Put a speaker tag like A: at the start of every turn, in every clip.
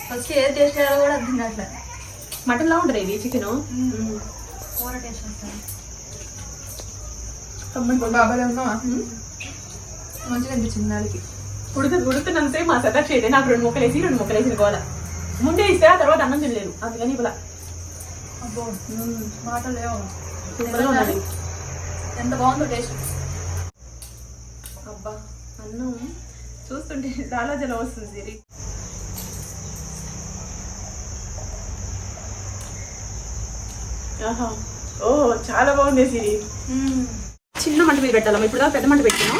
A: First ఏ taste చేయాలో కూడా అర్థం కావట్లేదు.
B: మటన్ లా ఉంటుంది ఇది చికెన్
A: కూర టేస్ట్ వస్తుంది.
B: బాబాలే ఉన్నావా మంచిగా అనిపించింది నాలుగు ఉడుతున్నంతసేపు మా సదక్ష అయితే నాకు 2 ముక్కలు వేసిన గోల ముందే ఇస్తే ఆ తర్వాత అన్నం తినలేదు అందుకని ఇలా
A: అబ్బో మాటలు లేవు.
B: సూపర్గా ఉన్నది.
A: ఎంత బాగుందో టేస్ట్.
B: అబ్బా అన్నం చూస్తుంటే చాలా జలం వస్తుంది సిరి. ఆహా ఓ చాలా బాగుంది సిరి. చిన్న మంట మీద పెట్టాలి. ఇప్పుడు పెద్ద మంట పెట్టినాం.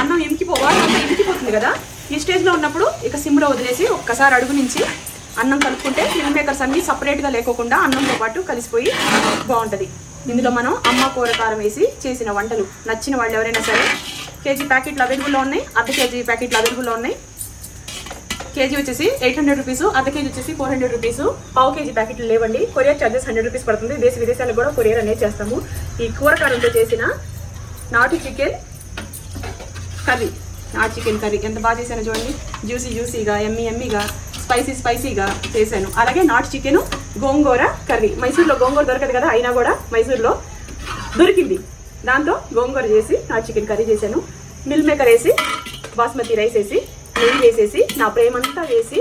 B: అన్నం ఇంకిపోతుంది కదా. ఈ స్టేజ్లో ఉన్నప్పుడు ఇక సిమ్లో వదిలేసి ఒక్కసారి అడుగు నుంచి అన్నం కలుపుకుంటే మిల్ మేకర్స్ అన్ని సపరేట్గా లేకోకుండా అన్నంతో పాటు కలిసిపోయి బాగుంటుంది. ఇందులో మనం అమ్మ కూర కారం వేసి చేసిన వంటలు నచ్చిన వాళ్ళు ఎవరైనా సరే కేజీ ప్యాకెట్లు అవైలబుల్లో ఉన్నాయి, అర్ధ కేజీ ప్యాకెట్లు అవైలబుల్లో ఉన్నాయి. కేజీ వచ్చేసి 800 రూపీస్, అర్ధ కేజీ వచ్చేసి 400 రూపీస్. పావు కేజీ ప్యాకెట్లు లేవండి. కొరియర్ ఛార్జెస్ 100 రూపీస్ పడుతుంది. దేశ విదేశాలకు కూడా కొరియర్ అనేది చేస్తాము. ఈ కూర కారంతో చేసిన నాటు చికెన్ కర్రీ ఎంత బాగా చేశాను చూడండి. జ్యూసీగా ఎమ్మీగా స్పైసీగా చేశాను. అలాగే నాటు చికెన్ గోంగూర కర్రీ. మైసూర్లో గోంగూర దొరకదు కదా, అయినా కూడా మైసూర్లో దొరికింది. దాంతో గోంగూర చేసి నాటు చికెన్ కర్రీ చేశాను. మిల్ మేకర్ వేసి బాస్మతి రైస్ వేసి నెయ్యి వేసేసి నా ప్రేమంతా వేసి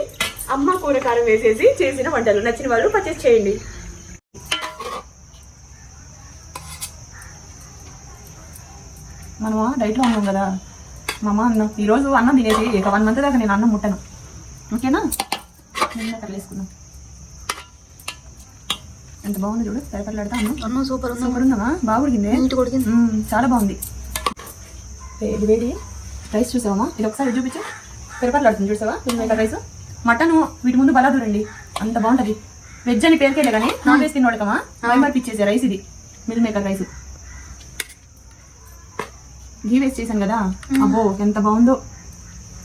B: అమ్మ కూర కారం వేసేసి చేసిన వంటలు. నచ్చిన వాళ్ళు పర్చేస్ చేయండి. మనము డైట్లో ఉన్నాం కదా. మా అమ్మ అన్నం ఈరోజు అన్నం తినేసి ఇక 1 మంత్ దాకా నేను అన్నం ముట్టను. ఓకేనా? నిన్న వేసుకున్నాం. ఎంత బాగుంది చూడు. పేపర్లాడుతా
A: అన్నం సూపర్
B: ఉందమ్మా. బాగా ఉడికింది. చాలా బాగుంది. వేడి రైస్ చూసావమ్మా. ఇది ఒకసారి చూపించు. పేపర్లాడుతుంది చూసావా మేకర్ రైస్. మటన్ వీటి ముందు బలా చూడండి అంత బాగుంటుంది. వెజ్ అని పేరుకేలే కానీ నాన్ వెజ్ తినోడకమా మైమర్పిచ్చేసే రైస్ ఇది. Meal maker rice ghee waste చేశాను కదా. అబ్బో ఎంత బాగుందో.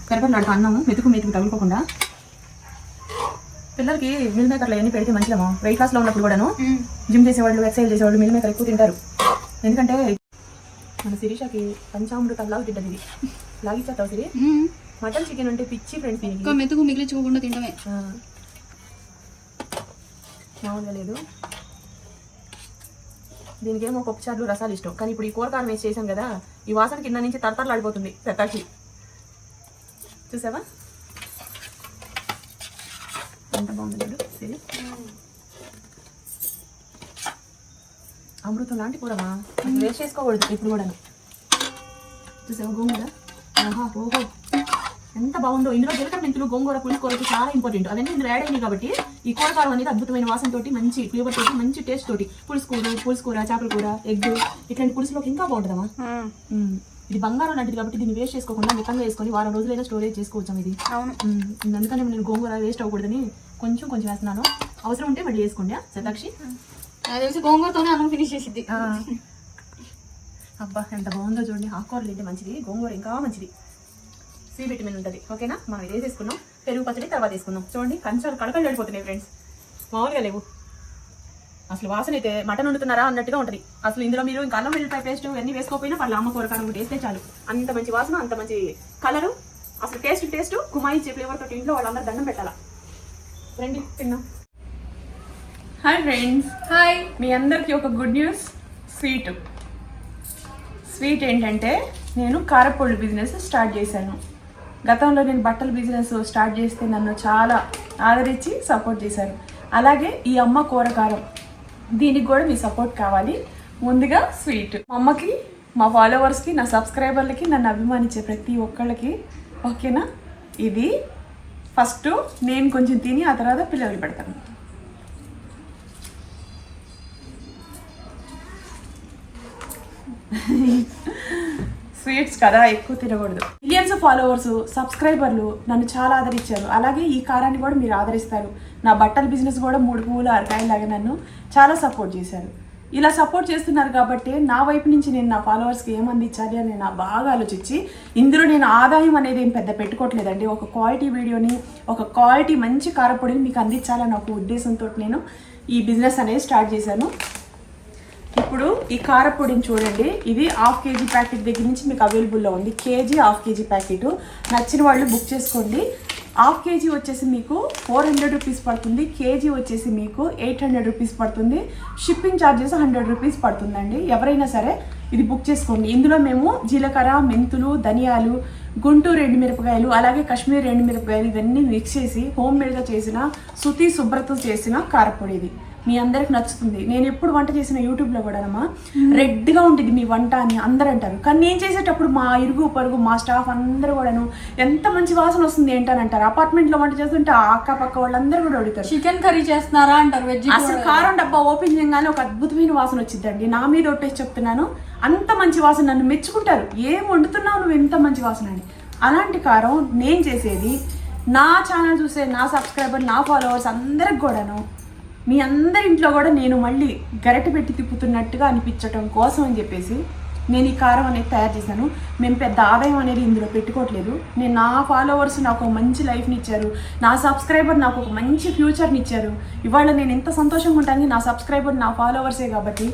B: పెరపట్లాడుతా అన్నము మెతుకు తగులుకోకుండా. పిల్లలకి మిల్ మేకర్లు అవన్నీ పెడితే మంచిదమ్మా. వెయిట్ లాస్లో ఉన్నప్పుడు కూడాను జిమ్ చేసేవాళ్ళు ఎక్సర్సైజ్ చేసేవాళ్ళు మిల్ మేకర్ ఎక్కువ తింటారు. ఎందుకంటే మన శిరీషకి పంచామృతంలాగా తింటది ఇది. లాగిచ్చేస్తావు సిరి. మటన్ చికెన్ అంటే పిచ్చి ఫ్రెండ్స్.
A: మెతుకు మిగిలించుకోకుండా తింటమే
B: మామూలుగా లేదు. దీనికేమో పప్పుచారులు రసాలు ఇష్టం. కానీ ఇప్పుడు ఈ కూర కారం వేసి చేసాం కదా, ఈ వాసన కింద నుంచి తరతరలాడిపోతుంది పెద్దకి. చూసావా ఎంత బాగుంది చూడు సిరి. అమృతం లాంటి కూరమా. వేస్ట్ చేసుకోకూడదు ఇప్పుడు కూడాను. చూసావా గోంగూర. ఓహో ఎంత బాగుందో. ఇందులో జీలకర్ర మెంతులు గోంగూర పులుసు చాలా ఇంపార్టెంట్. అవన్నీ ఇందులో యాడ్ అయింది కాబట్టి ఈ కూర కారం అనేది అద్భుతమైన వాసన తోటి మంచి ఫ్లేవర్ తోటి మంచి టేస్ట్ తోటి పులుసు కూర చేపల కూర ఎగ్ ఇట్లాంటి పులుసులోకి ఇంకా బాగుంటుందమ్మా. ఇది బంగారం లాంటిది కాబట్టి దీన్ని వేస్ట్ చేసుకోకుండా మితంగా వేసుకొని వారం రోజులైనా స్టోరేజ్ చేసుకోవచ్చాం ఇది. అందుకని నేను గోంగూర వేస్ట్ అవ్వకూడదని కొంచెం వేస్తున్నాను. అవసరం ఉంటే మళ్ళీ వేసుకోండి శతాక్షి.
A: తెలిసి గోంగూరతోనే అన్నం ఫినిష్ చేసిద్ది.
B: అబ్బా ఎంత బాగుందో చూడండి. ఆకుకూరలు తింటే మంచిది, గోంగూర ఇంకా మంచిది. సి విటమిన్ ఉంటుంది. ఓకేనా? మనం ఇది వేసేసుకున్నాం. పెరుగు పచ్చడి తర్వాత వేసుకుందాం. చూడండి కంచాలు కడకలు వెళ్ళిపోతున్నాయి ఫ్రెండ్స్. మామూలుగా లేవు అసలు. వాసన అయితే మటన్ వండుతున్నారా అన్నట్టుగా ఉంటుంది. అసలు ఇందులో మీరు ఇంకా అల్లం వెల్లుల్లిపాయ పేస్ట్ అన్నీ వేసుకోకపోయినా పర్లేదు. అమ్మ కూర కారం వేస్తే చాలు. అంత మంచి వాసన, అంత మంచి కలరు, అసలు టేస్ట్ కుమాయించే ఫ్లేవర్ తోటి ఇంట్లో వాళ్ళందరూ దండం పెట్టాలా. రండి తిన్నాం. Hi friends.
A: హాయ్.
B: మీ అందరికీ ఒక గుడ్ న్యూస్. స్వీట్ ఏంటంటే నేను కారపొడి బిజినెస్ స్టార్ట్ చేశాను. గతంలో నేను బట్టల బిజినెస్ స్టార్ట్ చేస్తే నన్ను చాలా ఆదరించి సపోర్ట్ చేశారు. అలాగే ఈ అమ్మ కూర కారం దీనికి కూడా మీ సపోర్ట్ కావాలి. ముందుగా స్వీట్ మా అమ్మకి, మా ఫాలోవర్స్కి, నా సబ్స్క్రైబర్లకి, నన్ను అభిమానించే ప్రతి ఒక్కళ్ళకి. ఓకేనా? ఇది ఫస్ట్ నేను కొంచెం తిని ఆ తర్వాత పిల్లలకి పెడతాను. స్వీట్స్ కదా ఎక్కువ తినకూడదు. మిలియన్స్ ఫాలోవర్స్ సబ్స్క్రైబర్లు నన్ను చాలా ఆదరించారు. అలాగే ఈ కారాన్ని కూడా మీరు ఆదరిస్తారు. నా బట్టల బిజినెస్ కూడా 3 పువ్వులు 6 కాయలాగా నన్ను చాలా సపోర్ట్ చేశారు. ఇలా సపోర్ట్ చేస్తున్నారు కాబట్టి నా వైపు నుంచి నేను నా ఫాలోవర్స్కి ఏమందించాలి అని నేను బాగా ఆలోచించి, ఇందులో నేను ఆదాయం అనేది ఏం పెద్ద పెట్టుకోవట్లేదండి. ఒక క్వాలిటీ వీడియోని, ఒక క్వాలిటీ మంచి కారపొడిని మీకు అందించాలని ఒక ఉద్దేశంతో నేను ఈ బిజినెస్ అనేది స్టార్ట్ చేశాను. ఇప్పుడు ఈ కారపొడిని చూడండి. ఇది 1/2 కేజీ ప్యాకెట్ దగ్గర నుంచి మీకు అవైలబుల్లో ఉంది. KG 1/2 KG packet. నచ్చిన వాళ్ళు బుక్ చేసుకోండి. హాఫ్ కేజీ వచ్చేసి మీకు 400 రూపీస్ పడుతుంది, కేజీ వచ్చేసి మీకు 800 రూపీస్ పడుతుంది, షిప్పింగ్ ఛార్జెస్ 100 రూపీస్ పడుతుందండి. ఎవరైనా సరే ఇది బుక్ చేసుకోండి. ఇందులో మేము జీలకర్ర, మెంతులు, ధనియాలు, గుంటూరు ఎండుమిరపకాయలు, అలాగే కాశ్మీర్ ఎండుమిరపకాయలు ఇవన్నీ మిక్స్ చేసి హోమ్ మేడ్గా చేసిన శృతి శుభ్రత చేసిన కారపొడి. ఇది మీ అందరికి నచ్చుతుంది. నేను ఎప్పుడు వంట చేసిన యూట్యూబ్లో కూడానమ్మా రెడ్గా ఉంటుంది మీ వంట అని అందరూ అంటారు. కానీ నేను చేసేటప్పుడు మా ఇరుగు పరుగు మా స్టాఫ్ అందరూ కూడాను ఎంత మంచి వాసన వస్తుంది ఏంటని అంటారు. అపార్ట్మెంట్లో వంట చేస్తుంటే అక్క పక్క వాళ్ళందరూ కూడా అడుగుతారు,
A: చికెన్ కర్రీ చేస్తున్నారా అంటారు. వెజ్
B: అసలు కారం డబ్బా ఓపెన్ చేయగానే ఒక అద్భుతమైన వాసన వచ్చిందండి. నా మీద ఒట్టేసి చెప్తున్నాను, అంత మంచి వాసన. నన్ను మెచ్చుకుంటారు, ఏం వండుతున్నావు నువ్వు ఎంత మంచి వాసన అని. అలాంటి కారం నేను చేసేది నా ఛానల్ చూసే నా సబ్స్క్రైబర్, నా ఫాలోవర్స్ అందరికి కూడాను, మీ అందరి ఇంట్లో కూడా నేను మళ్ళీ గరిటె పెట్టి తిప్పుతున్నట్టుగా అనిపించటం కోసం అని చెప్పేసి నేను ఈ కారం అనేది తయారు చేశాను. మేము పెద్ద ఆదాయం అనేది ఇందులో పెట్టుకోవట్లేదు. నేను నా ఫాలోవర్స్ నాకు ఒక మంచి లైఫ్ని ఇచ్చారు, నా సబ్స్క్రైబర్ నాకు ఒక మంచి ఫ్యూచర్ని ఇచ్చారు. ఇవాళ నేను ఎంత సంతోషంగా ఉంటాను, నా సబ్స్క్రైబర్ నా ఫాలోవర్సే కాబట్టి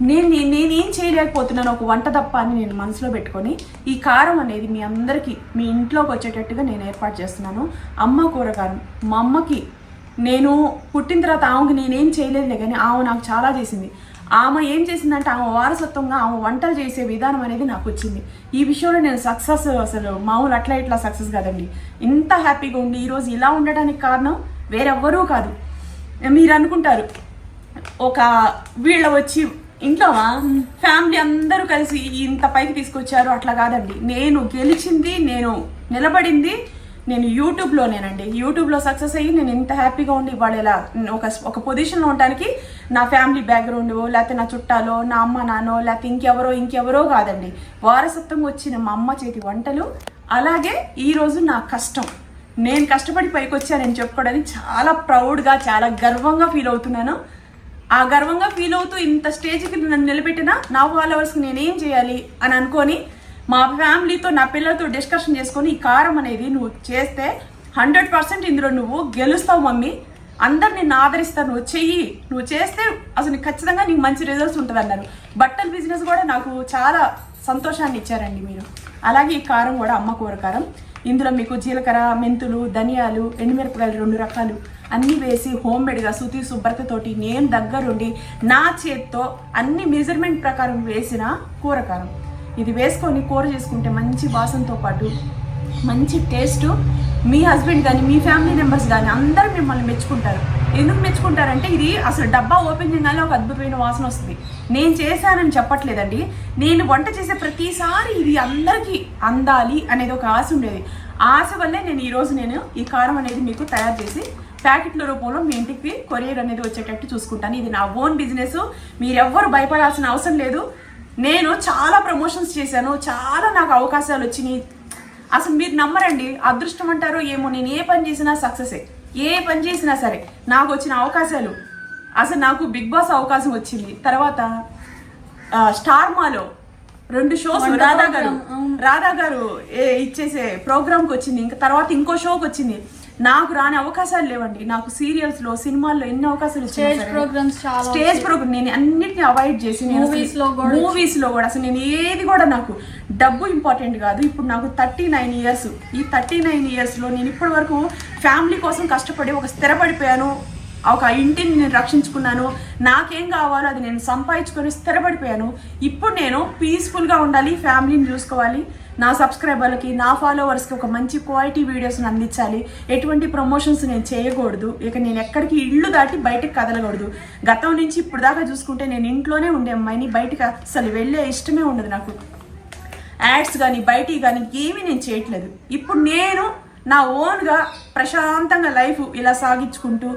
B: నేనేం చేయలేకపోతున్నాను ఒక వంట తప్ప అని నేను మనసులో పెట్టుకొని ఈ కారం అనేది మీ అందరికీ మీ ఇంట్లోకి వచ్చేటట్టుగా నేను ఏర్పాటు చేస్తున్నాను. అమ్మ కూర కారం. మా అమ్మకి నేను పుట్టిన తర్వాత ఆమెకు నేనేం చేయలేదులే, కానీ ఆమె నాకు చాలా చేసింది. ఆమె ఏం చేసిందంటే ఆమె వారసత్వంగా ఆమె వంటలు చేసే విధానం అనేది నాకు వచ్చింది. ఈ విషయంలో నేను సక్సెస్, అసలు మామూలు అట్లా ఇట్లా సక్సెస్ కాదండి. ఇంత హ్యాపీగా ఉండి ఈరోజు ఇలా ఉండడానికి కారణం వేరెవ్వరూ కాదు. మీరు అనుకుంటారు ఒక వీళ్ళ వచ్చి ఇంట్లో ఫ్యామిలీ అందరూ కలిసి ఇంత పైకి తీసుకొచ్చారు, అట్లా కాదండి. నేను గెలిచింది, నేను నిలబడింది నేను యూట్యూబ్లోనేనండి. యూట్యూబ్లో సక్సెస్ అయ్యి నేను ఎంత హ్యాపీగా ఉండి ఇవాళ ఇలా ఒక పొజిషన్లో ఉండడానికి నా ఫ్యామిలీ బ్యాక్గ్రౌండ్, లేకపోతే నా చుట్టాలో నా అమ్మ నాన్నో, లేకపోతే ఇంకెవరో కాదండి. వారసత్వంగా వచ్చిన మా అమ్మ చేతి వంటలు, అలాగే ఈరోజు నా కష్టం, నేను కష్టపడి పైకి వచ్చానని చెప్పుకోవడానికి చాలా ప్రౌడ్గా చాలా గర్వంగా ఫీల్ అవుతున్నాను. ఆ గర్వంగా ఫీల్ అవుతూ ఇంత స్టేజ్కి నన్ను నిలబెట్టిన నా ఫాలోవర్స్కి నేనేం చేయాలి అని అనుకొని మా ఫ్యామిలీతో నా పిల్లలతో డిస్కషన్ చేసుకొని ఈ కారం అనేది నువ్వు చేస్తే 100% ఇందులో నువ్వు గెలుస్తావు మమ్మీ, అందరు నిన్ను ఆదరిస్తారు, నువ్వు చేస్తే అసలు ఖచ్చితంగా నీకు మంచి రిజల్ట్స్ ఉంటుంది అన్నారు. బట్టల బిజినెస్ కూడా నాకు చాలా సంతోషాన్ని ఇచ్చారండి మీరు. అలాగే ఈ కారం కూడా అమ్మ కూర కారం. ఇందులో మీకు జీలకర్ర, మెంతులు, ధనియాలు, ఎండుమిరపకాయలు 2 రకాలు అన్నీ వేసి హోమ్ మేడ్గా శృతి శుభ్రతతోటి నేను దగ్గరుండి నా చేత్తో అన్ని మెజర్మెంట్ ప్రకారం వేసిన కూర కారం. ఇది వేసుకొని కూర చేసుకుంటే మంచి వాసనతో పాటు మంచి టేస్ట్. మీ హస్బెండ్ కానీ మీ ఫ్యామిలీ మెంబర్స్ కానీ అందరూ మిమ్మల్ని మెచ్చుకుంటారు. ఎందుకు మెచ్చుకుంటారంటే ఇది అసలు డబ్బా ఓపెన్ చేయగానే ఒక అద్భుతమైన వాసన వస్తుంది. నేను చేశానని చెప్పట్లేదండి, నేను వంట చేసే ప్రతిసారి ఇది అందరికీ అందాలి అనేది ఒక ఆశ ఉండేది. ఆశ వల్లే నేను ఈరోజు ఈ కారం అనేది మీకు తయారు చేసి ప్యాకెట్ల రూపంలో మీ ఇంటికి కొరియర్ అనేది వచ్చేటట్టు చూసుకుంటాను. ఇది నా ఓన్ బిజినెస్, మీరెవ్వరు భయపడాల్సిన అవసరం లేదు. నేను చాలా ప్రమోషన్స్ చేశాను, చాలా నాకు అవకాశాలు వచ్చినాయి. అసలు మీరు నమ్మరండి, అదృష్టం అంటారో ఏమో, నేను ఏ పని చేసినా సక్సెసే. ఏ పని చేసినా సరే నాకు వచ్చిన అవకాశాలు, అసలు నాకు బిగ్ బాస్ అవకాశం వచ్చింది, తర్వాత స్టార్ మాలో 2 షోస్ రాధా గారు ఇచ్చేసే ప్రోగ్రామ్కి వచ్చింది, ఇంకా తర్వాత ఇంకో షోకి వచ్చింది. నాకు రాని అవకాశాలు లేవండి. నాకు సీరియల్స్లో, సినిమాల్లో ఎన్ని అవకాశాలు వచ్చాయి. స్టేజ్ ప్రోగ్రామ్ నేను అన్నిటిని అవాయిడ్ చేసి మూవీస్లో కూడా అసలు నేను ఏది కూడా, నాకు డబ్బు ఇంపార్టెంట్ కాదు. ఇప్పుడు నాకు 39 ఇయర్స్. ఈ 39 ఇయర్స్లో నేను ఇప్పటి వరకు ఫ్యామిలీ కోసం కష్టపడి ఒక స్థిరపడిపోయాను. ఒక ఇంటిని నేను రక్షించుకున్నాను, నాకేం కావాలో అది నేను సంపాదించుకొని స్థిరపడిపోయాను. ఇప్పుడు నేను పీస్ఫుల్గా ఉండాలి, ఫ్యామిలీని చూసుకోవాలి, నా సబ్స్క్రైబర్లకి నా ఫాలోవర్స్కి ఒక మంచి క్వాలిటీ వీడియోస్ని అందించాలి. ఎటువంటి ప్రమోషన్స్ నేను చేయకూడదు. ఇక నేను ఎక్కడికి ఇల్లు దాటి బయటకు కదలకూడదు. గతం నుంచి ఇప్పుడు దాకా చూసుకుంటే నేను ఇంట్లోనే ఉండే అమ్మాయిని, బయటకు అసలు వెళ్ళే ఇష్టమే ఉండదు నాకు. యాడ్స్ కానీ బయటికి కానీ ఏమీ నేను చేయట్లేదు. ఇప్పుడు నేను నా ఓన్గా ప్రశాంతంగా లైఫ్ ఇలా సాగించుకుంటూ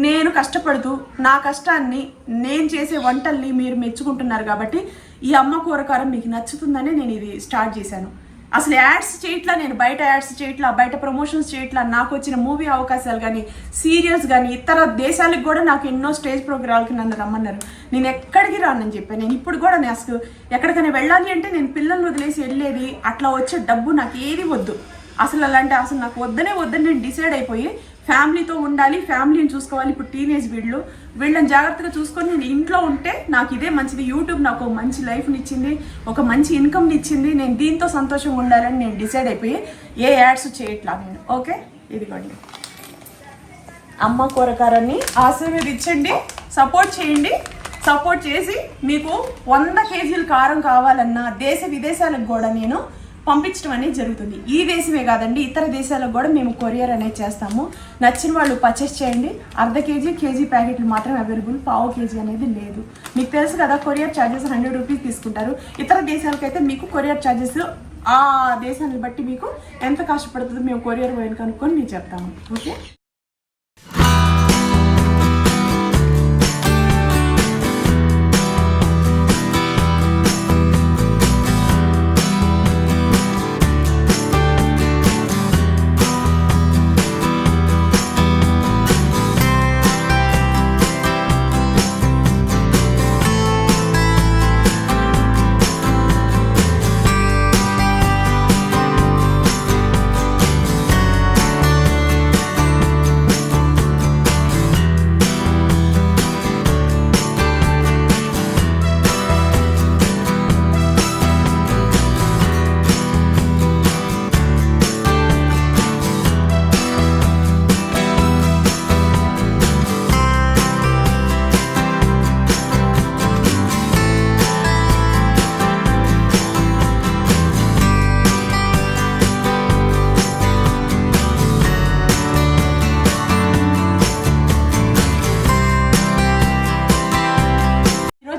B: నేను కష్టపడుతూ నా కష్టాన్ని, నేను చేసే వంటల్ని మీరు మెచ్చుకుంటున్నారు కాబట్టి ఈ అమ్మ కూర కారం మీకు నచ్చుతుందని నేను ఇది స్టార్ట్ చేశాను. అసలు యాడ్స్ చేయట్లా, నేను బయట యాడ్స్ చేయట్లా, బయట ప్రమోషన్స్ చేయట్లా. నాకు వచ్చిన మూవీ అవకాశాలు కానీ, సీరియల్స్ కానీ, ఇతర దేశాలకు కూడా నాకు ఎన్నో స్టేజ్ ప్రోగ్రామ్కి నన్ను రమ్మన్నారు. నేను ఎక్కడికి రానని చెప్పాను. నేను ఇప్పుడు కూడా అసలు ఎక్కడికైనా వెళ్ళాలి అంటే నేను పిల్లల్ని వదిలేసి వెళ్ళేది, అట్లా వచ్చే డబ్బు నాకు ఏది వద్దు. అసలు అసలు నాకు వద్దని నేను డిసైడ్ అయిపోయి ఫ్యామిలీతో ఉండాలి, ఫ్యామిలీని చూసుకోవాలి. ఇప్పుడు టీనేజ్ వీళ్ళని జాగ్రత్తగా చూసుకొని నేను ఇంట్లో ఉంటే నాకు ఇదే మంచిది. యూట్యూబ్ నాకు ఒక మంచి లైఫ్ని ఇచ్చింది, ఒక మంచి ఇన్కమ్ని ఇచ్చింది. నేను దీంతో సంతోషంగా ఉండాలని నేను డిసైడ్ అయిపోయి ఏ యాడ్స్ చేయట్లా నేను. ఓకే, ఇదిగోండి అమ్మ కూరకారాన్ని ఆశీర్వదించండి, సపోర్ట్ చేయండి. సపోర్ట్ చేసి మీకు 100 కేజీలు కారం కావాలన్నా దేశ విదేశాలకు కూడా నేను పంపించడం అనేది జరుగుతుంది. ఈ దేశమే కాదండి, ఇతర దేశాలకు కూడా మేము కొరియర్ అనేది చేస్తాము. నచ్చిన వాళ్ళు పర్చేస్ చేయండి. అర్ధ కేజీ, కేజీ ప్యాకెట్లు మాత్రం అవైలబుల్, పావు కేజీ అనేది లేదు. మీకు తెలుసు కదా, కొరియర్ ఛార్జెస్ 100 రూపీస్ తీసుకుంటారు. ఇతర దేశాలకైతే మీకు కొరియర్ ఛార్జెస్ ఆ దేశాన్ని బట్టి మీకు ఎంత కష్టపడుతుందో మేము కొరియర్ పోయిన కనుక్కొని మీకు చెప్తాము. ఓకే,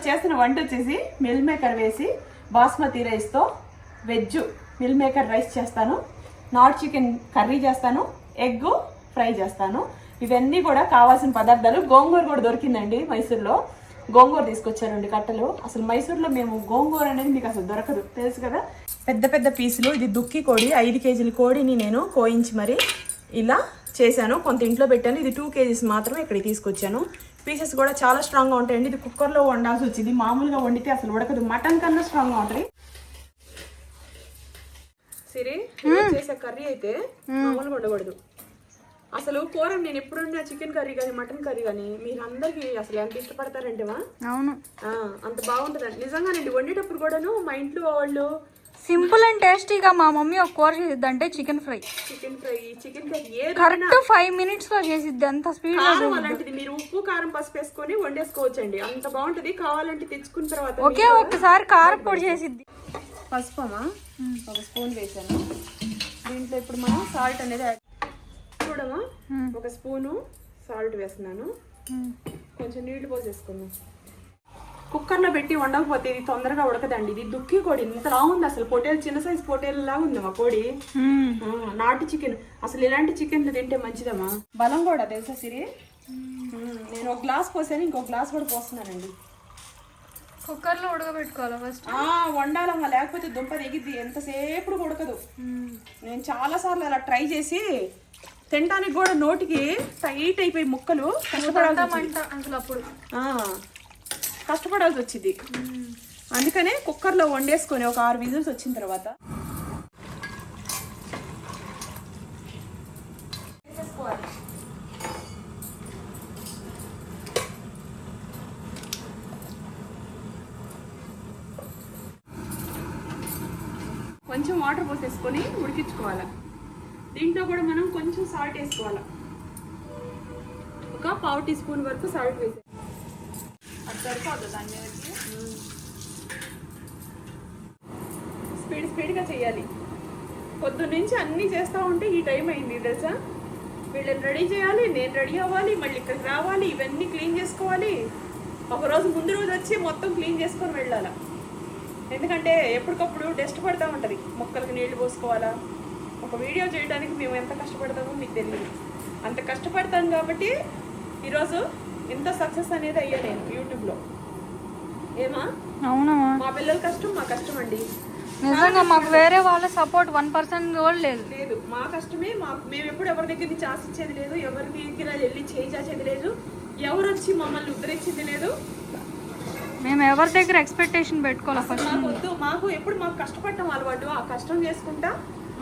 B: చేసిన వంట వచ్చేసి మిల్ మేకర్ వేసి బాస్మతి రైస్తో వెజ్ మిల్ మేకర్ రైస్ చేస్తాను, నాట్ చికెన్ కర్రీ చేస్తాను, ఎగ్ ఫ్రై చేస్తాను. ఇవన్నీ కూడా కావాల్సిన పదార్థాలు. గోంగూర కూడా దొరికిందండి మైసూర్లో, గోంగూర తీసుకొచ్చారు 2 కట్టలు. అసలు మైసూర్లో మేము గోంగూర అనేది మీకు అసలు దొరకదు, తెలుసు కదా. పెద్ద పెద్ద పీసులు. ఇది దుక్కి కోడి, 5 కేజీల కోడిని నేను కోయించి మరి ఇలా చేశాను. కొంత ఇంట్లో పెట్టాను. ఇది 2 కేజీస్ మాత్రమే ఇక్కడికి తీసుకొచ్చాను. పీసెస్ కూడా చాలా స్ట్రాంగ్గా ఉంటాయండి. ఇది కుక్కర్లో వండాల్సి వచ్చింది, మామూలుగా వండితే అసలు ఉడకదు. మటన్ కన్నా స్ట్రాంగ్గా ఉంటుంది. సిరి చేసే కర్రీ అయితే మామూలుగా ఉండకూడదు. అసలు కూర నేను ఎప్పుడు వండినా చికెన్ కర్రీ కానీ మటన్ కర్రీ కానీ మీరు అందరికి అసలు ఎంత ఇష్టపడతారంటేవా? అవును, అంత బాగుంటుందండి నిజంగానండి. వండేటప్పుడు కూడాను మా ఇంట్లో వాళ్ళు
A: సింపుల్ అండ్ టేస్టీగా మా మమ్మీ ఒక కూర చేసిద్ది, అంటే chicken fry, chicken curry correct 5 minutes లో చేసిద్ది. అంత స్పీడ్
B: అలాంటిది మీరు ఉప్పు కారం పసుపు వేసుకొని వండేసుకోవచ్చండి, అంత బాగుంటది. కావాలంటే తెచ్చుకున్న తర్వాత
A: ఒక్కసారి కారం పొడి చేసిద్ది.
B: పసుపమా 1 స్పూన్ వేసాను. దీంట్లో ఇప్పుడు మనం సాల్ట్ అనేది యాడ్ చూడమా, 1 స్పూను సాల్ట్ వేస్తున్నాను. కొంచెం నీళ్లు పోసేసుకున్నాం. కుక్కర్లో పెట్టి వండకపోతే ఇది తొందరగా ఉడకదండి. ఇది దుక్కి కోడి, ఇంతలా ఉంది అసలు. పొటేలు చిన్న సైజు పొటేలు లాగా ఉంది మా కోడి. నాటు చికెన్. అసలు ఇలాంటి చికెన్ తింటే మంచిదమ్మా, బలం కూడా తెలుసా సిరి. నేను 1 గ్లాస్ పోసాను, ఇంకో గ్లాస్ కూడా పోస్తున్నానండి.
A: కుక్కర్లో ఉడకబెట్టుకోవాలా ఫస్ట్?
B: వండాలమ్మా, లేకపోతే దుంప దిగిద్ది, ఎంతసేపు ఉడకదు. నేను చాలా సార్లు అలా ట్రై చేసి తినడానికి కూడా నోటికి టైట్ అయిపోయి ముక్కలు కష్టపడాల్సి వచ్చింది. అందుకనే కుక్కర్లో వండేసుకొని ఒక 6 విజిల్స్ వచ్చిన తర్వాత కొంచెం వాటర్ పోసేసుకొని ఉడికించుకోవాలి. దీంట్లో కూడా మనం కొంచెం సాల్ట్ వేసుకోవాలి. ఒక 1/2 టీ స్పూన్ వరకు సాల్ట్ వేసి అది సరిపోతుంది. దాని మీదకి స్పీడ్గా చేయాలి. పొద్దున్నుంచి అన్నీ చేస్తూ ఉంటే ఈ టైం అయింది తెలుసా. వీళ్ళని రెడీ చేయాలి, నేను రెడీ అవ్వాలి, మళ్ళీ ఇక్కడికి రావాలి, ఇవన్నీ క్లీన్ చేసుకోవాలి. ఒకరోజు ముందు రోజు వచ్చి మొత్తం క్లీన్ చేసుకొని వెళ్ళాలి. ఎందుకంటే ఎప్పటికప్పుడు డస్ట్ పడుతూ ఉంటుంది. మొక్కలకి నీళ్లు పోసుకోవాలా. ఒక వీడియో చేయడానికి మేము ఎంత కష్టపడతామో మీకు తెలియదు. అంత కష్టపడతాం కాబట్టి ఈరోజు ఇంత సక్సెస్ అనేది అయ్యా నేను యూట్యూబ్లో. ఏమా?
A: అవునమ్మా,
B: మా పిల్లల కష్టం మా కష్టం అండి.
A: నిజంగా మాకు వేరే వాళ్ళ సపోర్ట్ 1% కూడా లేదు.
B: మా కష్టమే. మేము ఎప్పుడు ఎవరి దగ్గర నుంచి ఆశించేది లేదు, ఎవరి దగ్గర వెళ్ళి చేయి చాచేది లేదు, ఎవరు వచ్చి మమ్మల్ని ఉద్ధరించింది లేదు.
A: మేము ఎవరి దగ్గర ఎక్స్పెక్టేషన్ పెట్టుకోవాలి ఫస్ట్.
B: మాకు వద్దు. మాకు ఎప్పుడు మాకు కష్టపడటం అలవాటు. ఆ కష్టం చేసుకుంటా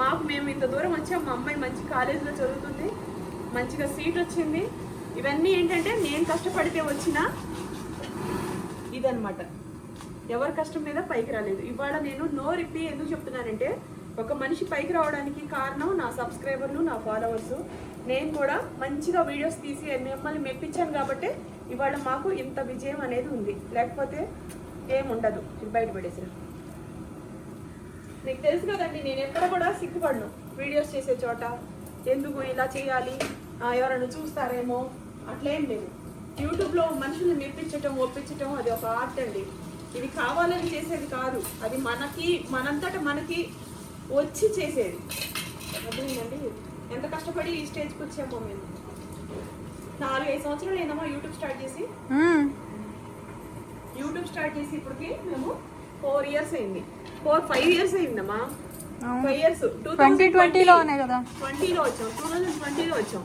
B: మాకు మేము ఇంత దూరం వచ్చాం, మా అమ్మాయి మంచి కాలేజీలో చదువుతుంది, మంచిగా సీట్ వచ్చింది. ఇవన్నీ ఏంటంటే నేను కష్టపడితే వచ్చిన ఇదనమాట. ఎవరి కష్టం మీద పైకి రాలేదు. ఇవాళ నేను నోరిప్పి ఎందుకు చెప్తున్నానంటే, ఒక మనిషి పైకి రావడానికి కారణం నా సబ్స్క్రైబర్లు, నా ఫాలోవర్స్. నేను కూడా మంచిగా వీడియోస్ తీసి మిమ్మల్ని మెప్పించాను కాబట్టి ఇవాళ మాకు ఇంత విజయం అనేది ఉంది. లేకపోతే ఏముండదు. బయటపడేసారు. నీకు తెలుసు కదండి, నేను ఎక్కడ కూడా సిగ్గుపడను వీడియోస్ చేసే చోట. ఎందుకు ఇలా చేయాలి, ఎవరైనా చూస్తారేమో అట్లేం లేదు. యూట్యూబ్లో మనుషుల్ని మెప్పించటం, ఒప్పించటం అది ఒక ఆర్ట్ అండి. ఇది కావాలని చేసేది కాదు, అది మనకి మనంతట మనకి వచ్చి చేసేది. అదేంటండి, ఎంత కష్టపడి ఈ స్టేజ్కి వచ్చామో మేము. 4-5 సంవత్సరాలు ఏందమ్మా యూట్యూబ్ స్టార్ట్ చేసి. యూట్యూబ్ స్టార్ట్ చేసి ఇప్పటికి మేము 4 years అయింది. 5 years అయిందమ్మా. 5 years
A: 2020లోనే కదా,
B: 20లో వచ్చాం. 2020లో వచ్చాం.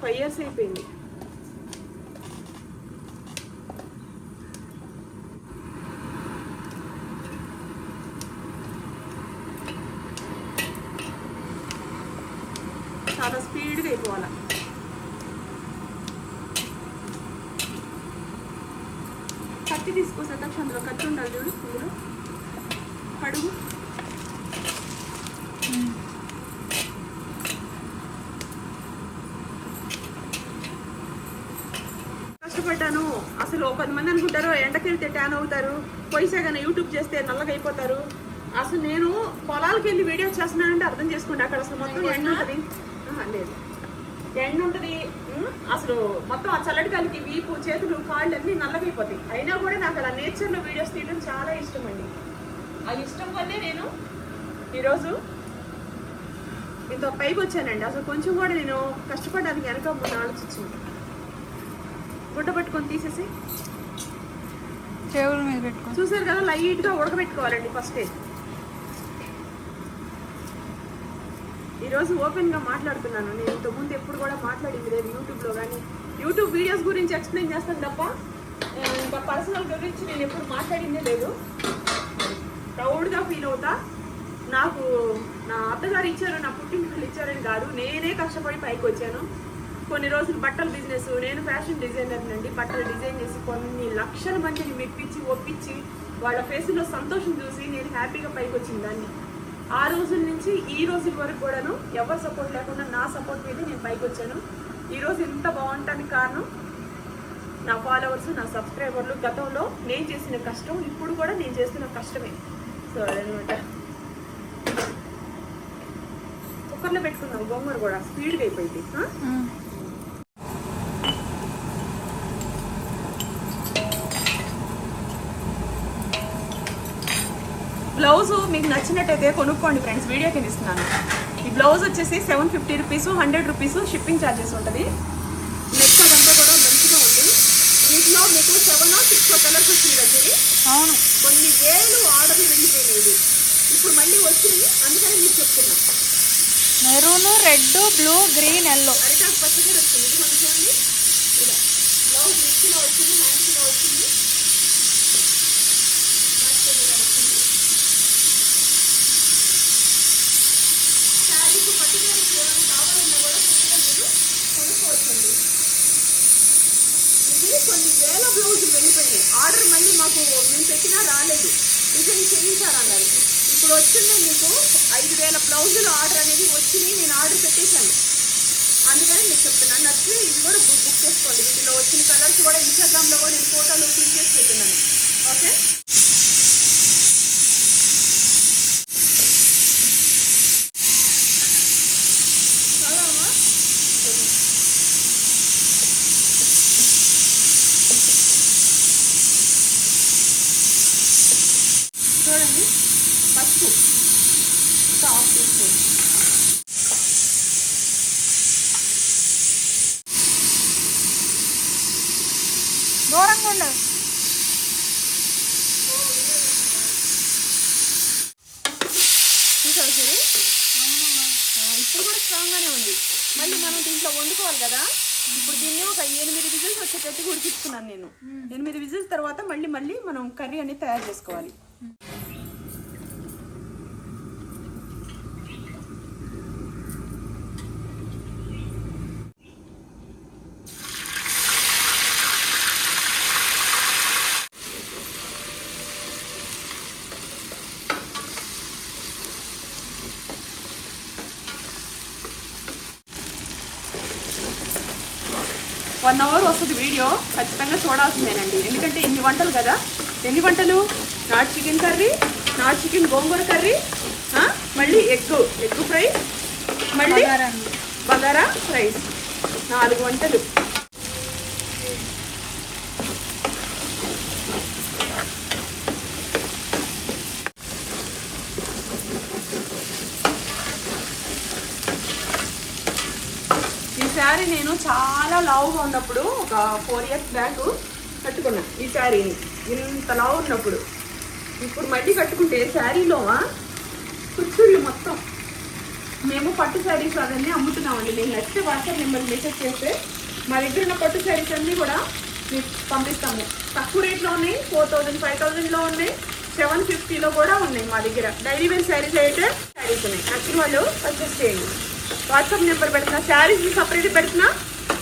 B: 5 years అయిపోయింది. చాలా స్పీడ్గా అయిపోవాలా. కత్తి తీసుకో సతక్ష, అందులో కత్తి ఉండాలి చూడు. ఇందులో కడుగు. కష్టపడ్డాను. అసలు 10 మంది అనుకుంటారు ఎండకెళ్తే ట్యాన్ అవుతారు, పొయ్యిసేగానే యూట్యూబ్ చేస్తే నల్లగా అయిపోతారు. అసలు నేను పొలాలకు వెళ్ళి వీడియో చేస్తున్నానంటే అర్థం చేసుకోండి. అక్కడ అసలు మొత్తం ఎండ ఉంటుంది. లేదు, ఎండ ఉంటుంది. అసలు మొత్తం ఆ చల్లటి గాలికి వీపు, చేతులు, కాళ్ళు అన్నీ నల్లగైపోతాయి. అయినా కూడా నాకు అలా నేచర్లో వీడియోస్ తీయడం చాలా ఇష్టం అండి. ఆ ఇష్టం వల్లే నేను ఈరోజు ఇంత పైకి వచ్చానండి. అసలు కొంచెం కూడా నేను కష్టపడడానికి వెనక ముందు ఆలోచించాను. గుడ్డ పట్టుకొని తీసేసి
A: చెవుల మీద పెట్టుకొని
B: చూసారు కదా, లైట్గా ఉడకబెట్టుకోవాలండి ఫస్ట్. ఈరోజు ఓపెన్గా మాట్లాడుతున్నాను. నేను ఇంతకుముందు ఎప్పుడు కూడా మాట్లాడింది లేదు యూట్యూబ్లో కానీ. యూట్యూబ్ వీడియోస్ గురించి ఎక్స్ప్లెయిన్ చేస్తాను తప్ప ఇంకా పర్సనల్ గురించి నేను ఎప్పుడు మాట్లాడిందే లేదు. ప్రౌడ్గా ఫీల్ అవుతా. నాకు నా అత్తగారు ఇచ్చారు, నా పుట్టింటికి ఇచ్చారని కాదు, నేనే కష్టపడి పైకి వచ్చాను. కొన్ని రోజులు బట్టల బిజినెస్, నేను ఫ్యాషన్ డిజైనర్ నుండి బట్టలు డిజైన్ చేసి కొన్ని లక్షల మందిని మెప్పించి ఒప్పించి వాళ్ళ ఫేస్లో సంతోషం చూసి నేను హ్యాపీగా పైకి వచ్చింది దాన్ని. ఆ రోజుల నుంచి ఈ రోజుల వరకు కూడాను ఎవరి సపోర్ట్ లేకుండా నా సపోర్ట్ మీద నేను పైకి వచ్చాను. ఈరోజు ఇంత బాగుంటానికి కారణం నా ఫాలోవర్స్, నా సబ్స్క్రైబర్లు. గతంలో నేను చేసిన కష్టం, ఇప్పుడు కూడా నేను చేస్తున్న కష్టమే. సో అదనమాట. కుక్కర్లో పెట్టుకున్నాం గోంగూర కూడా స్పీడ్గా అయిపోయింది. బ్లౌజ్ మీకు నచ్చినట్టయితే కొనుక్కోండి ఫ్రెండ్స్, వీడియో కింద ఇస్తున్నాను. ఈ బ్లౌజ్ వచ్చేసి 750 రూపీస్, 100 రూపీస్ షిప్పింగ్ ఛార్జెస్ ఉంటుంది. నెక్స్ట్ అదంతా కూడా మంచిగా ఉంది. వీటిలో మీకు 7 or 6 కలర్స్ వచ్చింది వచ్చి.
A: అవును,
B: కొన్ని వేలు ఆర్డర్లు వెళ్ళిపోయినాయి. ఇప్పుడు మళ్ళీ వచ్చింది, అందుకని మీకు చెప్తున్నా.
A: Maroon, red, blue, green, yellow.
B: అరిటాకు పచ్చ కూడా వచ్చింది. ఇది కొంచెం ఇలా బ్లౌజ్ మిక్స్లో వచ్చింది, హ్యాండ్స్లో వచ్చింది. కొన్ని వేల బ్లౌజులు వెళ్ళిపోయినాయి. ఆర్డర్ మళ్ళీ మాకు మేము పెట్టినా రాలేదు, డిజైన్ చేయించారన్నారు. ఇప్పుడు వచ్చిందే మీకు 5000 బ్లౌజులు ఆర్డర్ అనేది వచ్చినాయి. నేను ఆర్డర్ పెట్టేశాను, అందుకని మీకు చెప్తున్నాను. నచ్చి ఇది కూడా బుక్ చేసుకోండి. వీటిలో వచ్చిన కలర్స్ కూడా ఇన్స్టాగ్రామ్లో కూడా నేను ఫోటోలు క్లిక్ చేసి పెట్టున్నాను. ఓకే, చూడండి. పసుపు ఇంకా ఆఫ్ చేసుకోండి.
A: దూరంగా ఉండదు.
B: చూసారు చూడు, ఇప్పుడు కూడా స్ట్రాంగ్గానే ఉంది. మళ్ళీ మనం దీంట్లో వండుకోవాలి కదా. ఇప్పుడు దీన్ని ఒక 8 విజిల్స్ వచ్చేటట్టు ఉడికిస్తున్నాను నేను. 8 విజిల్స్ తర్వాత మళ్ళీ మనం కర్రీ అనేది తయారు చేసుకోవాలి. 1 hour వస్తుంది వీడియో, ఖచ్చితంగా చూడాల్సిందేనండి. ఎందుకంటే ఇన్ని వంటలు కదా. ఎన్ని వంటలు? నాటు చికెన్ కర్రీ, నాటు చికెన్ గోంగూర కర్రీ, మళ్ళీ ఎగ్ ఫ్రై, మళ్ళీ బగారా రైస్, 4 వంటలు. ఈ శారీ నేను చాలా లావుగా ఉన్నప్పుడు ఒక 4 years బ్యాక్ కట్టుకున్నా. ఈ శారీని ఇంత లావు ఉన్నప్పుడు. ఇప్పుడు మళ్ళీ కట్టుకుంటే శారీలో కుచ్చుళ్ళు మొత్తం. మేము పట్టు శారీస్ అవన్నీ అమ్ముతున్నామండి. నేను నచ్చితే వాట్సాప్ నెంబర్ మెసేజ్ చేస్తే మా దగ్గర ఉన్న పట్టు శారీస్ అన్నీ కూడా మీకు పంపిస్తాము. తక్కువ రేట్లో ఉన్నాయి, 4000, 5000లో ఉన్నాయి, 750లో కూడా ఉన్నాయి మా దగ్గర. డైలీ వేర్ శారీస్ అయితే శారీస్ ఉన్నాయి. నచ్చిన వాళ్ళు పర్చేస్ చేయండి. వాట్సాప్ నెంబర్ పెడుతున్నా, శారీస్ సపరేట్ పెడుతున్నా,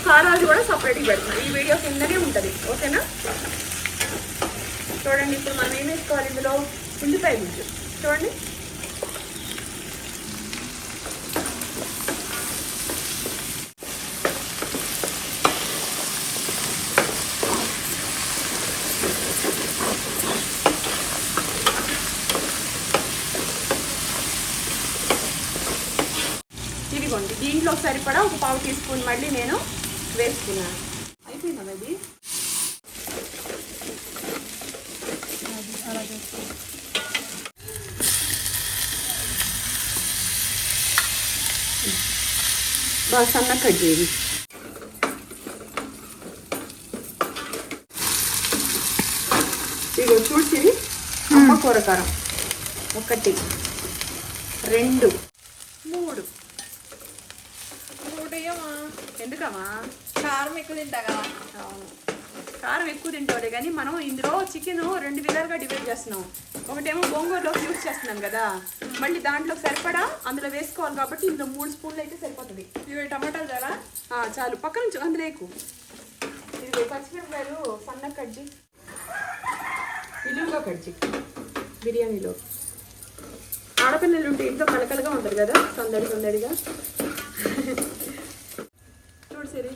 B: సారాలు కూడా సపరేట్గా పెడుతున్నా. ఈ వీడియో కిందనే ఉంటుంది. ఓకేనా? చూడండి, ఇప్పుడు మనం ఏం వేసుకోవాలి ఇందులో? ఉల్లిపాయ గుజ్జు. చూడండి, ఇదిగోండి. దీంట్లో సరిపడా ఒక 1/2 టీ స్పూన్ మళ్ళీ నేను వేసుకున్నాను. అయిపోయిందా అది? బాగా సన్న కట్ చేయండి. ఇదిగో చూసి అమ్మ కూర కారం 1, 2, 3. ఎందుకమ్మా?
A: కారం ఎక్కువ తింటా కదా.
B: అవును, కారం ఎక్కువ తింటావులే, కానీ మనం ఇందులో చికెన్ 2 విధాలుగా డివైడ్ చేస్తున్నాం. ఒకటేమో గోంగూరలోకి యూజ్ చేస్తున్నాం కదా, మళ్ళీ దాంట్లో సరిపడా అందులో వేసుకోవాలి కాబట్టి ఇందులో 3 స్పూన్లు అయితే సరిపోతుంది.
A: ఇవి టమాటాలు చాలా
B: చాలు. పక్క నుంచి అందులో ఎక్కువ. ఇది పచ్చిమిరపకాయలు సన్న కజ్జి, నిలువుగా కజ్జి బిర్యానీలో. ఆడపిల్లలు ఉంటే ఇంట్లో కలకలగా ఉంటారు కదా, సందడిగా. చూడు సరే,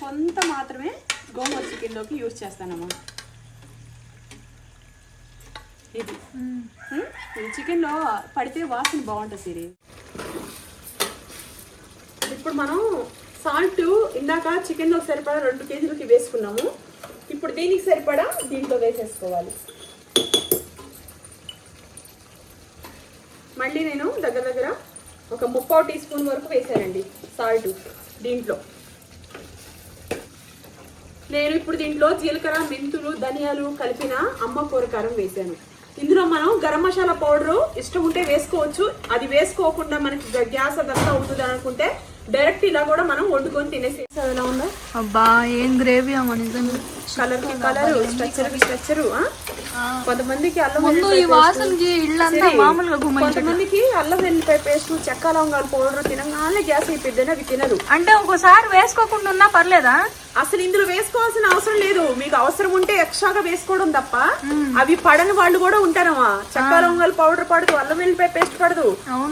B: కొంత మాత్రమే గోంగూర చికెన్లోకి యూజ్ చేస్తానమ్మా. ఇది చికెన్లో పడితే వాసన బాగుంటుంది సిరి. ఇప్పుడు మనం సాల్ట్ ఇందాక చికెన్లో సరిపడా 2 కేజీలకి వేసుకున్నాము. ఇప్పుడు దీనికి సరిపడా దీంట్లో వేసేసుకోవాలి. మళ్ళీ నేను దగ్గర ఒక 3/4 టీ స్పూన్ వరకు వేసానండి సాల్ట్ దీంట్లో. నేను ఇప్పుడు దీంట్లో జీలకర్ర, మెంతులు, ధనియాలు కలిపిన అమ్మ కూర కారం వేసాను. ఇందులో మనం గరం మసాలా పౌడరు ఇష్టం ఉంటే వేసుకోవచ్చు. అది వేసుకోకుండా మనకి గ్యాస్ అదంతా అవుతుంది అనుకుంటే డైరెక్ట్ ఇలా కూడా మనం వండుకొని తినేసి. ఎలా ఉందా?
A: అబ్బా, ఏం గ్రేవీ అమ్మ నిజంగా.
B: Colour structure. కొంతమందికి అల్లం కొంతమందికి అల్లం వెల్లిపాయ పేస్ట్, చెక్క లవంగాల పౌడర్ తినగానే గ్యాస్ అయిపోయిందని అవి తినరు.
A: అంటే ఒకసారి వేసుకోకుండా ఉన్నా పర్లేదా?
B: అసలు ఇందులో వేసుకోవాల్సిన అవసరం లేదు. మీకు అవసరం ఉంటే ఎక్స్ట్రాగా వేసుకోవడం తప్ప. అవి పడని వాళ్ళు కూడా ఉంటారమ్మా. చెక్క లవంగాల పౌడర్ పడదు, అల్లం వెల్లిపాయ పేస్ట్ పడదు.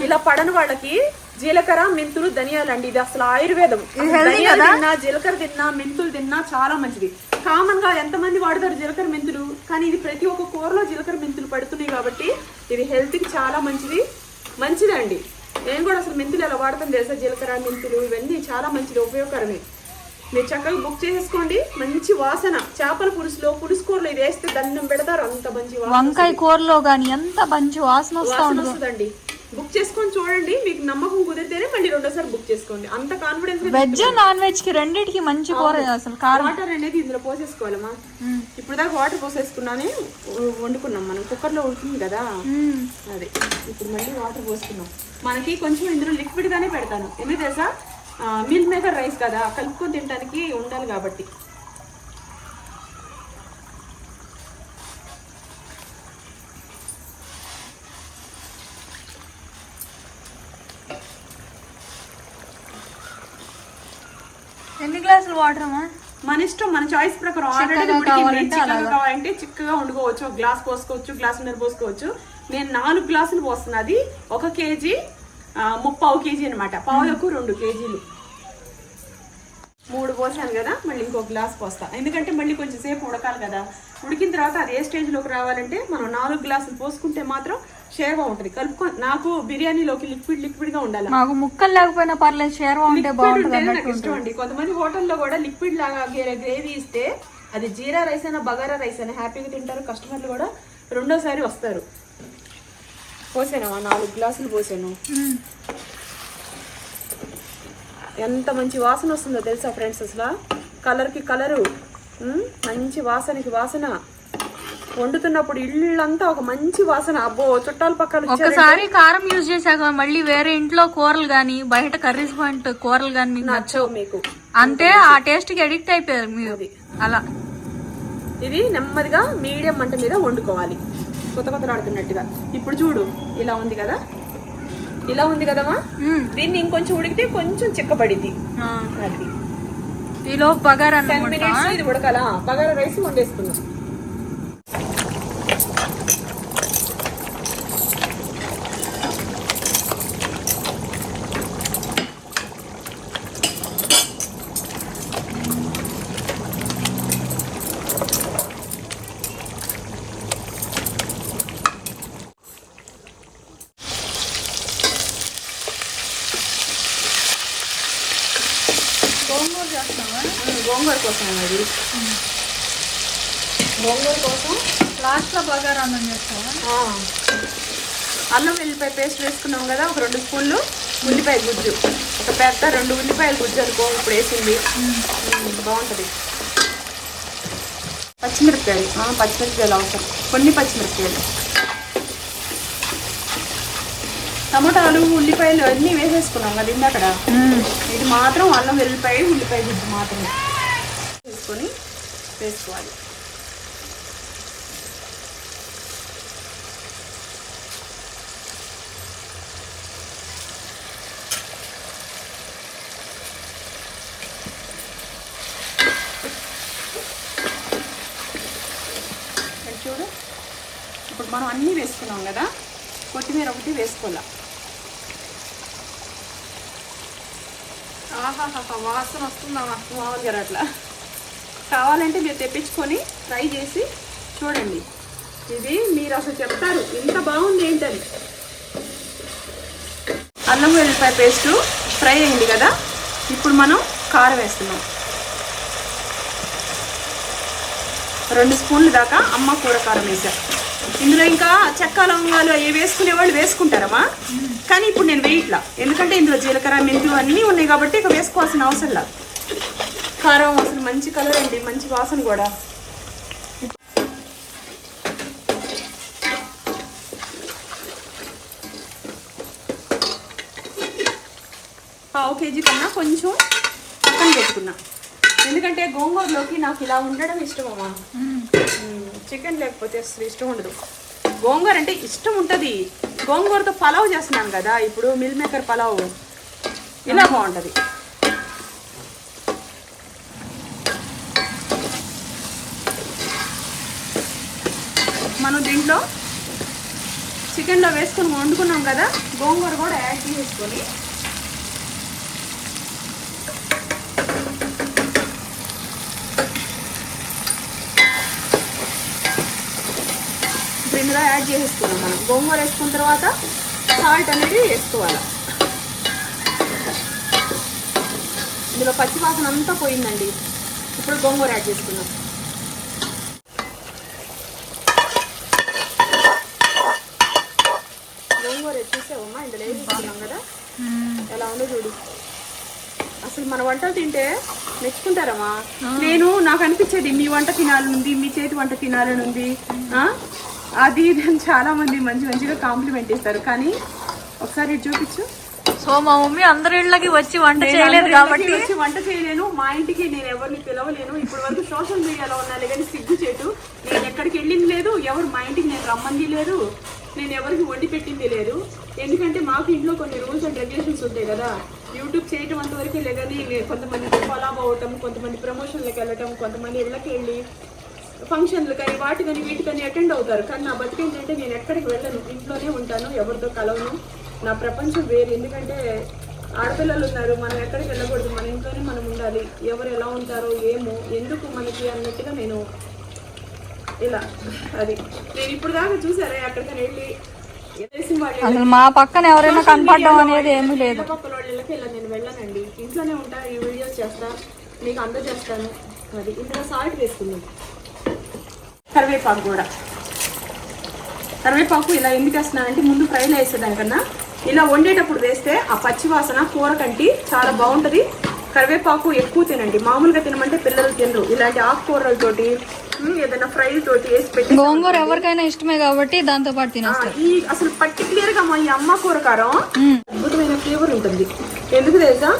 B: ఇలా పడని వాళ్ళకి జీలకర్ర, మెంతులు, ధనియాలు అండి. ఇది అసలు ఆయుర్వేదం. ధనియాలు తిన్నా, జీలకర్ర తిన్నా, మెంతులు తిన్నా చాలా మంచిది. కామన్ గా ఎంతమంది వాడతారు జీలకర్ర మెంతులు, కానీ ఇది ప్రతి ఒక్క కూరలో జీలకర్ర మెంతులు పడుతున్నాయి కాబట్టి ఇది హెల్త్ కి చాలా మంచిదండి. నేను కూడా అసలు మెంతులు ఎలా వాడతాను తెలుసా? జీలకర్ర, మెంతులు ఇవన్నీ చాలా మంచిది, ఉపయోగకరమే. మీరు చక్కగా బుక్ చేసేసుకోండి. మంచి వాసన. చేపల పులుసులో, పులుసు కూరలో ఇది వేస్తే దండం పెడతారు. అంత మంచి వాసన.
A: వంకాయ కూరలో గానీ ఎంత మంచి వాసన
B: వస్తుందండి. బుక్ చేసుకొని చూడండి. మీకు నమ్మకం కుదిరితేనే మళ్ళీ 2ోసారి బుక్ చేసుకోండి. అంత కాన్ఫిడెన్స్.
A: వెజ్ నాన్ వెజ్ కి రెండింటికి మంచి కూర. అసలు
B: వాటర్ అనేది ఇందులో పోసేసుకోవాలమ్మా. ఇప్పుడు దాకా వాటర్ పోసేసుకున్నానే వండుకున్నాం. మనం కుక్కర్ లో ఉడుతుంది కదా, అదే. ఇప్పుడు మళ్ళీ వాటర్ పోసుకున్నాం. మనకి కొంచెం ఇందులో లిక్విడ్ గానే పెడతాను. ఎందుకు తెలుసా? మిల్క్ మేకర్ రైస్ కదా, కలుపుకొని తినడానికి ఉండాలి కాబట్టి.
A: ఎన్ని గ్లాసులు వాటర్ అమ్మా?
B: మన ఇష్టం, మన చాయిస్ ప్రకారం. ఆల్రెడీ కావాలంటే చిక్కగా వండుకోవచ్చు, ఒక గ్లాస్ పోసుకోవచ్చు, గ్లాసున్నర పోసుకోవచ్చు. నేను 4 గ్లాసులు పోస్తున్నా. అది 1 కేజీ 3/4 కేజీ అనమాట. పావులకు 2 కేజీలు. 3 పోసాను కదా, మళ్ళీ ఇంకో గ్లాస్ పోస్తా. ఎందుకంటే మళ్ళీ కొంచెం సేపు ఉడకాలి కదా. ఉడికిన తర్వాత అది ఏ స్టేజ్లోకి రావాలంటే మనం 4 గ్లాసులు పోసుకుంటే మాత్రం షేర్వా ఉంటుంది. నాకు బిర్యానీలోకి లిక్విడ్ గా ఉండాలి.
A: నాకు ముక్కలు లేకపోయినా పర్లేదు, షేర్వా ఉంటే బాగుంటుంది.
B: నాకు ఇష్టం అండి. కొంతమంది హోటల్లో కూడా లిక్విడ్ లాగా గ్రేవీ ఇస్తే అది జీరా రైస్ అయినా బగారా రైస్ అయినా హ్యాపీగా తింటారు. కస్టమర్లు కూడా రెండోసారి వస్తారు. పోసాను 4 గ్లాసులు పోసాను. ఎంత మంచి వాసన వస్తుందో తెలుసా ఫ్రెండ్స్. అసలు కలర్కి కలరు, మంచి వాసనకి వాసన. వండుతున్నప్పుడు ఇళ్ళంతా ఒక మంచి వాసన. అబ్బో, చుట్టాల పక్కన
A: ఒకసారి కారం యూజ్ చేశాక మళ్ళీ వేరే ఇంట్లో కూరలు గానీ బయట కర్రీస్ పాయింట్ కూరలు గానీ మీకు నచ్చవు.
B: మీకు
A: అంతే, ఆ టేస్ట్ కి అడిక్ట్ అయిపోయారు మీరు. అలా
B: ఇది నెమ్మదిగా మీడియం మంట మీద వండుకోవాలి, కొత్త ఆడుతున్నట్టుగా. ఇప్పుడు చూడు, ఇలా ఉంది కదా, ఇలా ఉంది కదమ్మా. దీన్ని ఇంకొంచెం ఉడికితే కొంచెం చిక్కబడిద్ది. అది
A: ఈలో బగారా
B: 10 minutes ఇది ఉడకాల. బగారా రైస్ వండేసుకున్నాం. గోంగూర కోసం అది, గోంగూర కోసం
A: లాస్ట్ లో బగారా అన్నం చేస్తావా?
B: అల్లం వెల్లిపాయ పేస్ట్ వేసుకున్నాం కదా, ఒక 2 స్పూన్లు ఉల్లిపాయ గుజ్జు, ఒక పెద్ద 2 ఉల్లిపాయల గుజ్జు అనుకో ఇప్పుడు వేసింది. బాగుంటుంది. పచ్చిమిరపకాయలు అవసరం, కొన్ని పచ్చిమిరపకాయలు, టమాటాలు, ఉల్లిపాయలు అన్నీ వేసేసుకున్నాం కదా ఇందాకడ. ఇది మాత్రం అల్లం వెల్లిపాయ ఉల్లిపాయ గుజ్జు మాత్రమే వేసుకొని వేసుకోవాలి. చూడు, ఇప్పుడు మనం అన్నీ వేసుకున్నాం కదా, కొత్తిమీర ఒకటి వేసుకోవాలి. ఆహాహా, వాసన వస్తుందా మామూలుగా అట్లా. కావాలంటే మీరు తెప్పించుకొని ట్రై చేసి చూడండి. ఇది మీరు అసలు చెప్తారు ఇంత బాగుంది ఏంటని. అల్లం వెల్లిపాయ పేస్టు ఫ్రై అయింది కదా, ఇప్పుడు మనం కారం వేస్తున్నాం. 2 స్పూన్లు దాకా అమ్మ కూర కారం వేసా. ఇందులో ఇంకా చెక్క లవంగాలు అవి వేసుకునే వాళ్ళు వేసుకుంటారమ్మా, కానీ ఇప్పుడు నేను వేయట్లా. ఎందుకంటే ఇందులో జీలకర్ర మెంతులు అన్నీ ఉన్నాయి కాబట్టి ఇక వేసుకోవాల్సిన అవసరం లేదు. కారం అసలు మంచి కలర్ అండి, మంచి వాసన కూడా. పావు కేజీ కన్నా కొంచెం పక్కన పెట్టుకున్నా, ఎందుకంటే గోంగూరలోకి నాకు ఇలా ఉండడం ఇష్టం అమ్మా. చికెన్ లేకపోతే అసలు ఇష్టం ఉండదు. గోంగూర అంటే ఇష్టం ఉంటుంది. గోంగూరతో పలావ్ చేస్తున్నాను కదా ఇప్పుడు, మిల్ మేకర్ పలావ్, ఇలా బాగుంటుంది. మనం దీంట్లో చికెన్లో వేసుకొని వండుకున్నాం కదా, గోంగూర కూడా యాడ్ చేసుకొని ఇందులో యాడ్ చేసేసుకున్నాం. మనం గోంగూర వేసుకున్న తర్వాత సాల్ట్ అనేది వేసుకోవాలి. ఇందులో పచ్చి వాసన అంతా పోయిందండి. ఇప్పుడు గోంగూర యాడ్ చేసుకున్నాం. గోంగూర చూసావమ్మా, ఇందులో వేసుకున్నాం కదా, ఎలా ఉందో చూడు. అసలు మన వంటలు తింటే మెచ్చుకుంటారమ్మా. నాకు అనిపించేది మీ వంట తినాలనుంది, మీ చేతి వంట తినాలనుంది, అది చాలా మంది మంచిగా కాంప్లిమెంట్ ఇస్తారు. కానీ ఒకసారి చూపించు.
A: సో మా మమ్మీ అందరి ఇళ్ళకి వచ్చి వంట చేయలేదు కాబట్టి
B: వంట చేయలేను. మా ఇంటికి నేను ఎవరిని పిలవలేను. ఇప్పటి వరకు సోషల్ మీడియాలో ఉన్నాను కానీ సిగ్గుచేటు. నేను ఎక్కడికి వెళ్ళింది లేదు, ఎవరు మా ఇంటికి నేను రమ్మంది లేదు, నేను ఎవరికి వండి పెట్టింది లేదు. ఎందుకంటే మాకు ఇంట్లో కొన్ని రూల్స్ అండ్ రెగ్యులేషన్స్ ఉంటాయి కదా. యూట్యూబ్ చేయటం అంతవరకు లేదని కొంతమంది కొలాబ్ అవ్వటం, కొంతమంది ప్రమోషన్లకు వెళ్ళటం, కొంతమంది ఇళ్ళకి వెళ్ళి ఫంక్షన్లు కానీ వాటికని వీటికని అటెండ్ అవుతారు. కానీ నా బతుకు ఏంటంటే నేను ఎక్కడికి వెళ్ళను, ఇంట్లోనే ఉంటాను, ఎవరితో కలవను. నా ప్రపంచం వేరు. ఎందుకంటే ఆడపిల్లలు ఉన్నారు, మనం ఎక్కడికి వెళ్ళకూడదు, మన ఇంట్లోనే మనం ఉండాలి. ఎవరు ఎలా ఉంటారో ఏమో ఎందుకు మనకి అన్నట్టుగా నేను ఇలా అది నేను ఇప్పుడు దాకా చూసారా ఎక్కడికైనా వెళ్ళి
A: అసలు మా పక్కన ఎవరైనా కనపడడం అనేది ఏమీ లేదు.
B: పక్కన వాళ్ళ ఇళ్ళకి ఇలా నేను వెళ్ళానండి, ఇంట్లోనే ఉంటా, ఈ వీడియోస్ చేస్తా, మీకు అందజేస్తాను. అది ఇందులో సాల్ట్ వేసుకుందాం. కరివేపాకు కూడా, కరివేపాకు ఇలా ఎందుకు వేస్తున్నానంటే ముందు ఫ్రైలో వేసేదానికన్నా ఇలా వండేటప్పుడు వేస్తే ఆ పచ్చి వాసన కూర కంటి చాలా బాగుంటుంది. కరివేపాకు ఎక్కువ తినండి, మామూలుగా తినమంటే పిల్లలు తినరు. ఇలాంటి ఆకుకూరలతోటి ఏదైనా ఫ్రై తోటి వేసి పెట్టి,
A: గోంగూర ఎవరికైనా ఇష్టమే కాబట్టి దాంతో పాటు తినేస్తారు.
B: ఈ అసలు పర్టికులర్ గా ఈ అమ్మ కూర కారం అద్భుతమైన ఫ్లేవర్ ఉంటుంది. ఎందుకు తెలుసా,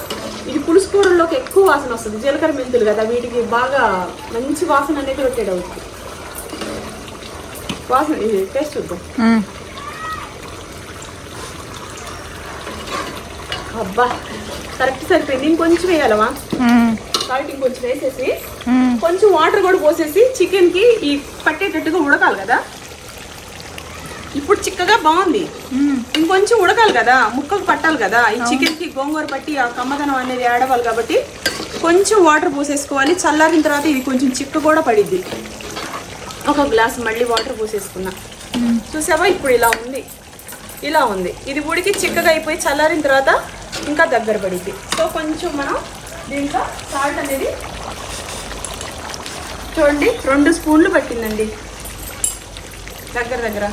B: ఇది పులుసు కూరల్లోకి ఎక్కువ వాసన వస్తుంది. జీలకర్ర మెంతులు కదా, వీటికి బాగా మంచి వాసన అనేది రొట్టెడ్ అవుతుంది. వాసన ఇది టేస్ట్ చూద్దాం. అబ్బా కరెక్ట్ సరిపోయింది. ఇంకొంచెం వేయాలవా సాల్ట్, ఇంకొంచెం వేసేసి కొంచెం వాటర్ కూడా పోసేసి చికెన్ కి ఈ పట్టేటట్టుగా ఉడకాలి కదా. ఇప్పుడు చిక్కగా బాగుంది, ఇంకొంచెం ఉడకాలి కదా, ముక్కకు పట్టాలి కదా. ఈ చికెన్ కి గోంగూర పట్టి ఆ కమ్మదనం అనేది ఆడవాలి కాబట్టి కొంచెం వాటర్ పోసేసుకోవాలి. చల్లారిన తర్వాత ఇది కొంచెం చిక్క కూడా పడిద్ది. ఒక గ్లాస్ మళ్ళీ వాటర్ పోసేసుకున్నా. చూసావా ఇప్పుడు ఇలా ఉంది, ఇలా ఉంది. ఇది ఉడికి చిక్కగా అయిపోయి చల్లారిన తర్వాత ఇంకా దగ్గర పడిద్ది. సో కొంచెం మనం దీంట్లో సాల్ట్ అనేది చూడండి 2 స్పూన్లు పట్టిందండి దగ్గర దగ్గర.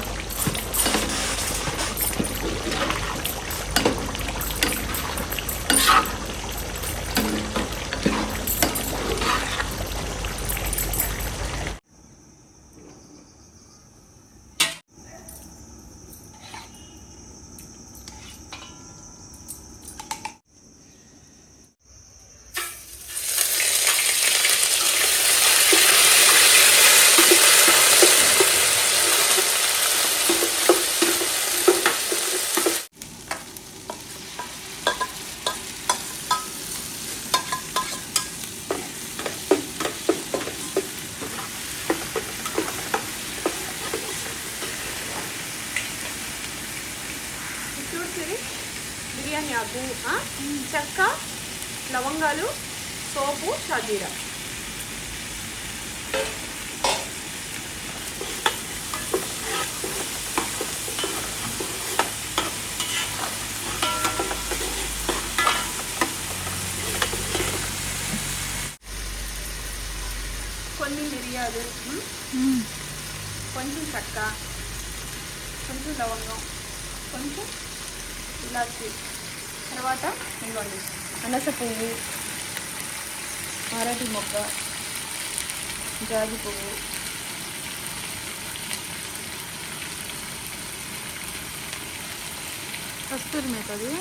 B: బిర్యానీ ఆకు, చెక్క, లవంగాలు, సోపు, షాజీరా. కొన్ని మిరియాలు, కొంచెం చెక్క, కొంచెం లవంగం, కొంచెం ఇలాచి, తర్వాత ఇవ్వండి అనాస పువ్వు, మారాఠీ మొగ్గ, జాజి పువ్వు,
A: కస్తూరి మేతది,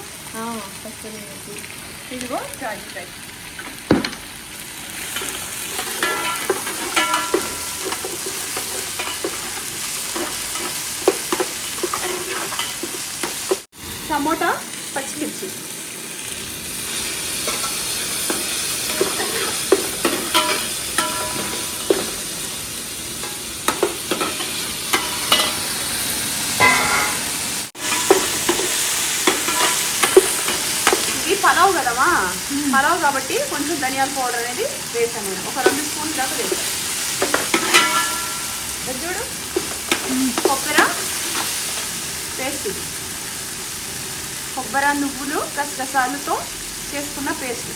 B: కస్తూరి మేతి, ఇదిగో జాజికాయ. టమోటా, పచ్చిమిర్చి, ఇది పలావ్ కదమ్మా, పలావ్ కాబట్టి కొంచెం ధనియాల పౌడర్ అనేది వేసాను నేను. ఒక 2 స్పూన్లు దాకా వేసాను. చూడు కొబ్బరి పేస్ట్, ఇది కొబ్బరి, నువ్వులు, గసగసాలతో చేసుకున్న పేస్ట్.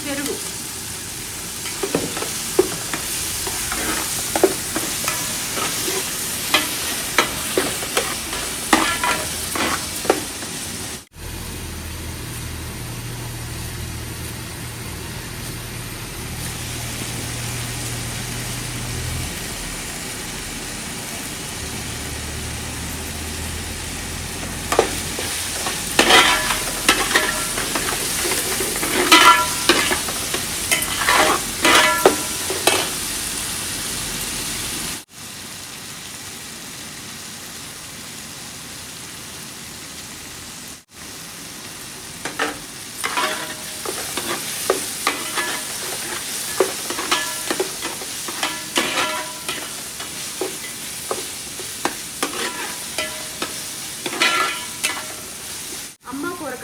B: పెరుగు,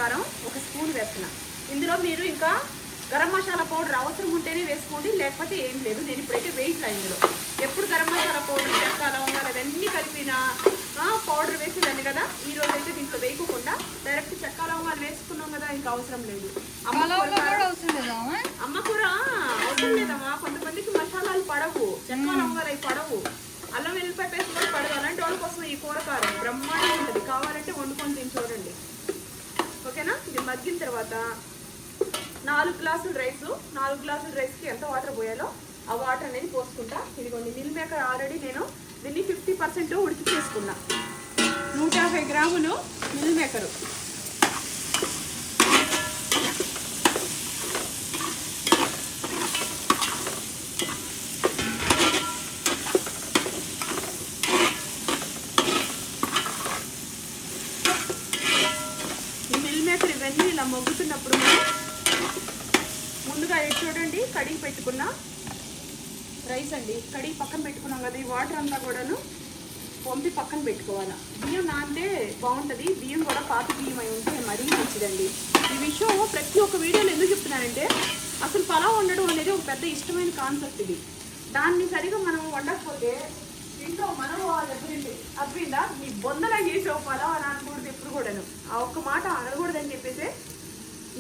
B: కారం 1 స్పూన్ వేస్తున్నా. ఇందులో మీరు ఇంకా గరం మసాలా పౌడర్ అవసరం ఉంటేనే వేసుకోండి, లేకపోతే ఏం లేదు. నేను ఇప్పుడైతే వేయట్లా ఇందులో. ఎప్పుడు గరం మసాలా పౌడర్, చెక్క, లవంగాలు అవన్నీ కలిపిన పౌడర్ వేసేదాన్ని కదా. ఈ రోజు అయితే దీంట్లో వేయకుండా డైరెక్ట్ చెక్క లవంగాలు వేసుకున్నాం కదా, ఇంకా అవసరం లేదు. అమ్మ కూర అవసరం లేదమ్మా. కొంతమందికి మసాలాలు పడవు, చెక్క లవంగాలు అవి పడవు, అల్లం వెల్లిపాయ పేస్ట్ కూడా పడదు. అలాంటి వాళ్ళ కోసం ఈ కూర కారం బ్రహ్మాండంగా ఉంటుంది. కావాలంటే వండుకొని తిని చూడండి, ఓకేనా. ఇది మగ్గిన తర్వాత 4 గ్లాసులు రైస్, 4 గ్లాసుల రైస్కి ఎంత వాటర్ పోయాలో ఆ వాటర్ అనేది పోసుకుంటా. ఇదిగోండి మిల్ మేకర్ ఆల్రెడీ నేను దీన్ని 50% ఉడికి చేసుకున్నా. 150 గ్రాములు మిల్ మేకరు. ఈ మిల్ మేకర్ ఇవన్నీ ఇలా మొగ్గుతున్నప్పుడు ముందుగా చూడండి కడిగి పెట్టుకున్న రైస్ అండి, కడిగి పక్కన పెట్టుకున్నాం కదా. ఈ వాటర్ అంతా కూడాను పంపి పక్కన పెట్టుకోవాలి. బియ్యం నాంటే బాగుంటుంది. బియ్యం కూడా పాత బియ్యం అయి ఉంటే మరీ మంచిదండి. ఈ విషయం ప్రతి ఒక్క వీడియోలో ఎందుకు చెప్తున్నానంటే, అసలు పలావ్ వండడం అనేది ఒక పెద్ద ఇష్టమైన కాన్సెప్ట్. ఇది దాన్ని సరిగా మనం వండకపోతే ఇంట్లో మనం ఎవరింటి అబ్బిందా మీ బొందలా చేసావు పలావ్ అని అనకూడదు ఎప్పుడు కూడాను. ఆ ఒక్క మాట అనకూడదని చెప్పేసి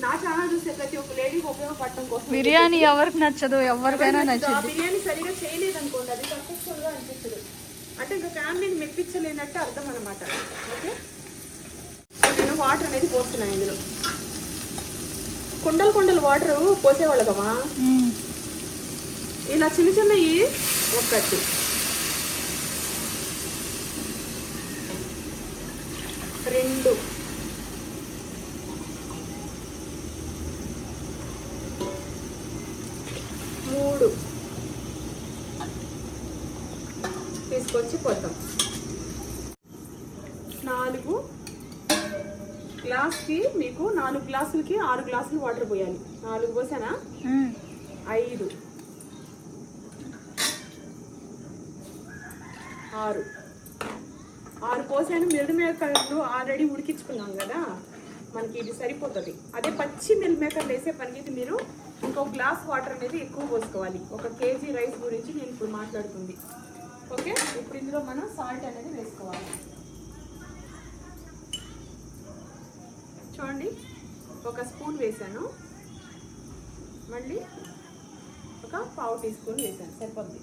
B: నా ఛానల్ చూసే ప్రతి ఒక్క లేడీకి ఉపయోగపడటం కోసం.
A: బిర్యానీ ఎవరికి నచ్చదు, ఎవరికైనా నచ్చదు.
B: బిర్యానీ సరిగా చేయలేదు అనుకోండి, అది సక్సెస్ఫుల్ గా అనిపిస్తుంది. అంటే ఇంకా ఫ్యామిలీని మెప్పించలేనట్టు అర్థం అనమాట. ఓకే, నేను వాటర్ అనేది పోస్తున్నాను ఇందులో. కుండలు వాటర్ పోసేవాళ్ళకమ్మా. ఇలా చిన్న చిన్నవి 1 2 3 తీసుకొచ్చి పోతాం. 4 గ్లాస్కి మీకు 4 గ్లాసులకి 6 గ్లాసులు వాటర్ పోయాలి. 4 పోసానా? 5 6 పోసాను. మిల్ మేకర్లు ఆల్రెడీ ఉడికించుకున్నాం కదా, మనకి ఇది సరిపోతుంది. అదే పచ్చి మిల్ మేకర్లు వేసే పనికి మీరు ఇంకొక గ్లాస్ వాటర్ అనేది ఎక్కువ పోసుకోవాలి. 1 కేజీ రైస్ గురించి నేను ఇప్పుడు మాట్లాడుతుంది. ఓకే, ఇప్పుడు ఇందులో మనం సాల్ట్ అనేది వేసుకోవాలి. చూడండి 1 స్పూన్ వేసాను, మళ్ళీ 1/4 టీ స్పూన్ వేసాను, సరిపోద్ది.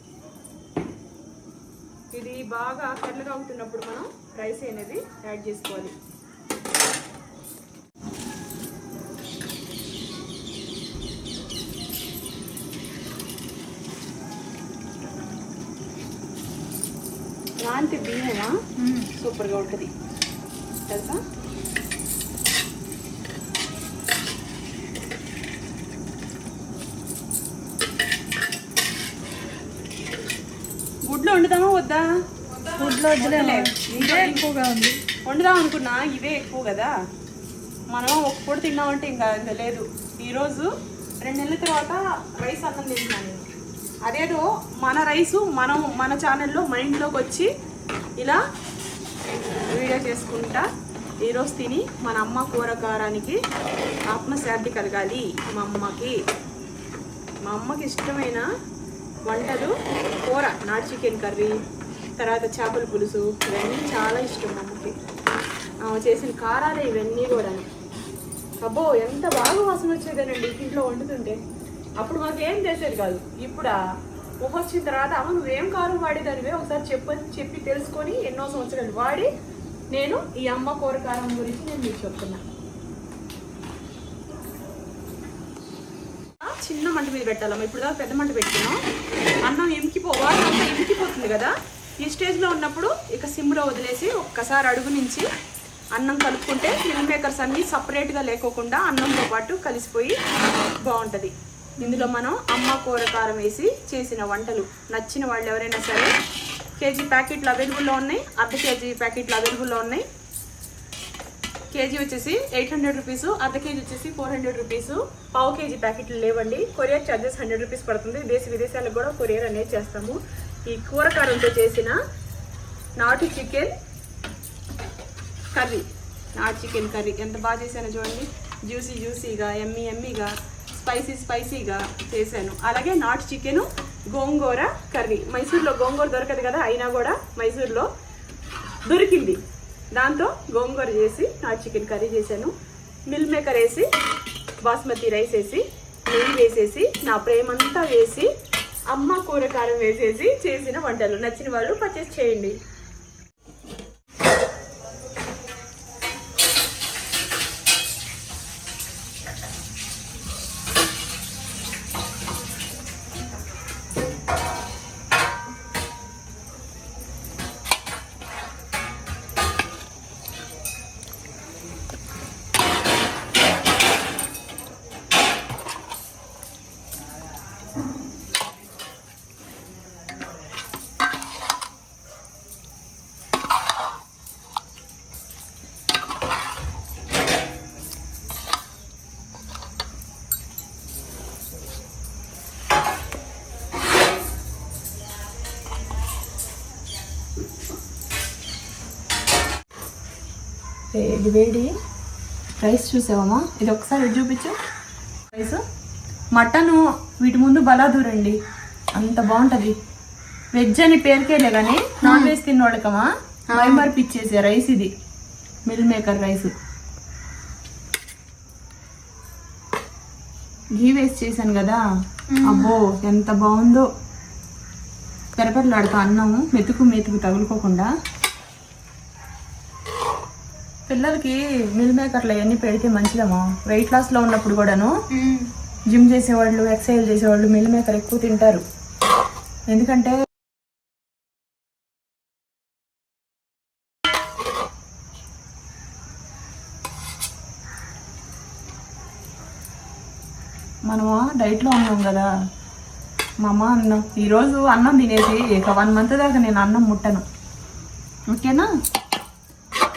B: ఇది బాగా తెల్లగా అవుతున్నప్పుడు మనం రైస్ అనేది యాడ్ చేసుకోవాలి. లాంటి బియ్యమా సూపర్గా ఉంటుంది తెలుసా. గుడ్లో వండుదామా వద్దా?
A: గుడ్లో వద్దులే, ఇదే ఎక్కువగా ఉంది.
B: వండుదాం అనుకున్నా, ఇవే ఎక్కువ కదా. మనం ఒక పూట తిన్నామంటే ఇంకా లేదు. ఈరోజు 2 నెలల తర్వాత రైస్ అన్నం తింటున్నాను నేను. అదేదో మన రైసు మనం మన ఛానల్లో మన ఇంట్లోకి వచ్చి ఇలా వీడియో చేసుకుంటా ఈరోజు తిని మన అమ్మ కూరకారానికి ఆత్మశాంతి కలగాలి. మా అమ్మకి ఇష్టమైన వంటలు కూర, నాటు చికెన్ కర్రీ, తర్వాత చేపల పులుసు, ఇవన్నీ చాలా ఇష్టం మా అమ్మకి. చేసిన కారాలే ఇవన్నీ కూడా. అబ్బో ఎంత బాగా వాసన వచ్చేదేనండి ఇంట్లో వండుతుంటే. అప్పుడు మాకేం చేసేది కాదు. ఇప్పుడు ఊహ వచ్చిన తర్వాత అమ్మ నువ్వేం కారం వాడేదానివే ఒకసారి చెప్పి తెలుసుకొని ఎన్నో సంవత్సరాలు వాడి నేను ఈ అమ్మ కూర కారం గురించి నేను మీకు చెప్తున్నా. చిన్న మంట మీద పెట్టాలమ్మా. ఇప్పుడు దాకా పెద్ద మంట పెట్టినాం. అన్నం వాటర్ అంతా ఎంకిపోతుంది కదా. ఈ స్టేజ్లో ఉన్నప్పుడు ఇక సిమ్లో వదిలేసి ఒక్కసారి అడుగు నుంచి అన్నం కలుపుకుంటే మిల్ మేకర్స్ అన్నీ సపరేట్గా లేకోకుండా అన్నంతో పాటు కలిసిపోయి బాగుంటుంది. ఇందులో మనం అమ్మ కూర కారం వేసి చేసిన వంటలు నచ్చిన వాళ్ళు ఎవరైనా సరే కేజీ ప్యాకెట్లు అవైలబుల్లో ఉన్నాయి, అర్ధ కేజీ ప్యాకెట్లు అవైలబుల్లో ఉన్నాయి. కేజీ వచ్చేసి 800 రూపీస్, అర్ధ కేజీ వచ్చేసి 400 రూపీస్. పావు కేజీ ప్యాకెట్లు లేవండి. కొరియర్ ఛార్జెస్ 100 రూపీస్ పడుతుంది. దేశ విదేశాలకు కూడా కొరియర్ అనేది చేస్తాము. ఈ కూరకారంతో చేసిన నాటు chicken curry not chicken curry ఎంత బాగా చేశానో చూడండి. జ్యూసీగా ఎమ్మీగా స్పైసీగా చేశాను. అలాగే నాట్ చికెన్ గోంగూర కర్రీ. మైసూర్లో గోంగూర దొరకదు కదా, అయినా కూడా మైసూర్లో దొరికింది. దాంతో గోంగూర చేసి నాట్ చికెన్ కర్రీ చేశాను. మిల్ మేకర్ వేసి బాస్మతి రైస్ వేసి నెయ్యి వేసేసి నా ప్రేమంతా వేసి అమ్మ కూర కారం వేసేసి చేసిన వంటలు. నచ్చిన వాళ్ళు పర్చేస్ చేయండి. ఇది వేడి రైస్ చూసావమ్మా, ఇది ఒకసారి చూపించు. రైస్ మటను వీటి ముందు బలాదూరండి, అంత బాగుంటుంది. వెజ్ అని పేరుకేలే కానీ నాన్ వెజ్ తిన్నోళ్ళకమా మైమర్పిచ్చేసే రైస్ ఇది. మిల్ మేకర్ రైస్ ఘీ వేసి చేశాను కదా, అబ్బో ఎంత బాగుందో. పెరపెరలాడుతా అన్నము మెతుకు తగులుకోకుండా. పిల్లలకి మిల్ మేకర్లు అవన్నీ పెడితే మంచిదమ్మా. వెయిట్ లాస్లో ఉన్నప్పుడు కూడాను జిమ్ చేసేవాళ్ళు, ఎక్సర్సైజ్ చేసేవాళ్ళు మిల్ మేకర్ ఎక్కువ తింటారు. ఎందుకంటే మనము డైట్లో ఉన్నాం కదా. మా అమ్మ అన్నం ఈరోజు అన్నం తినేసి ఇక 1 month దాకా నేను అన్నం ముట్టను. ఓకేనా?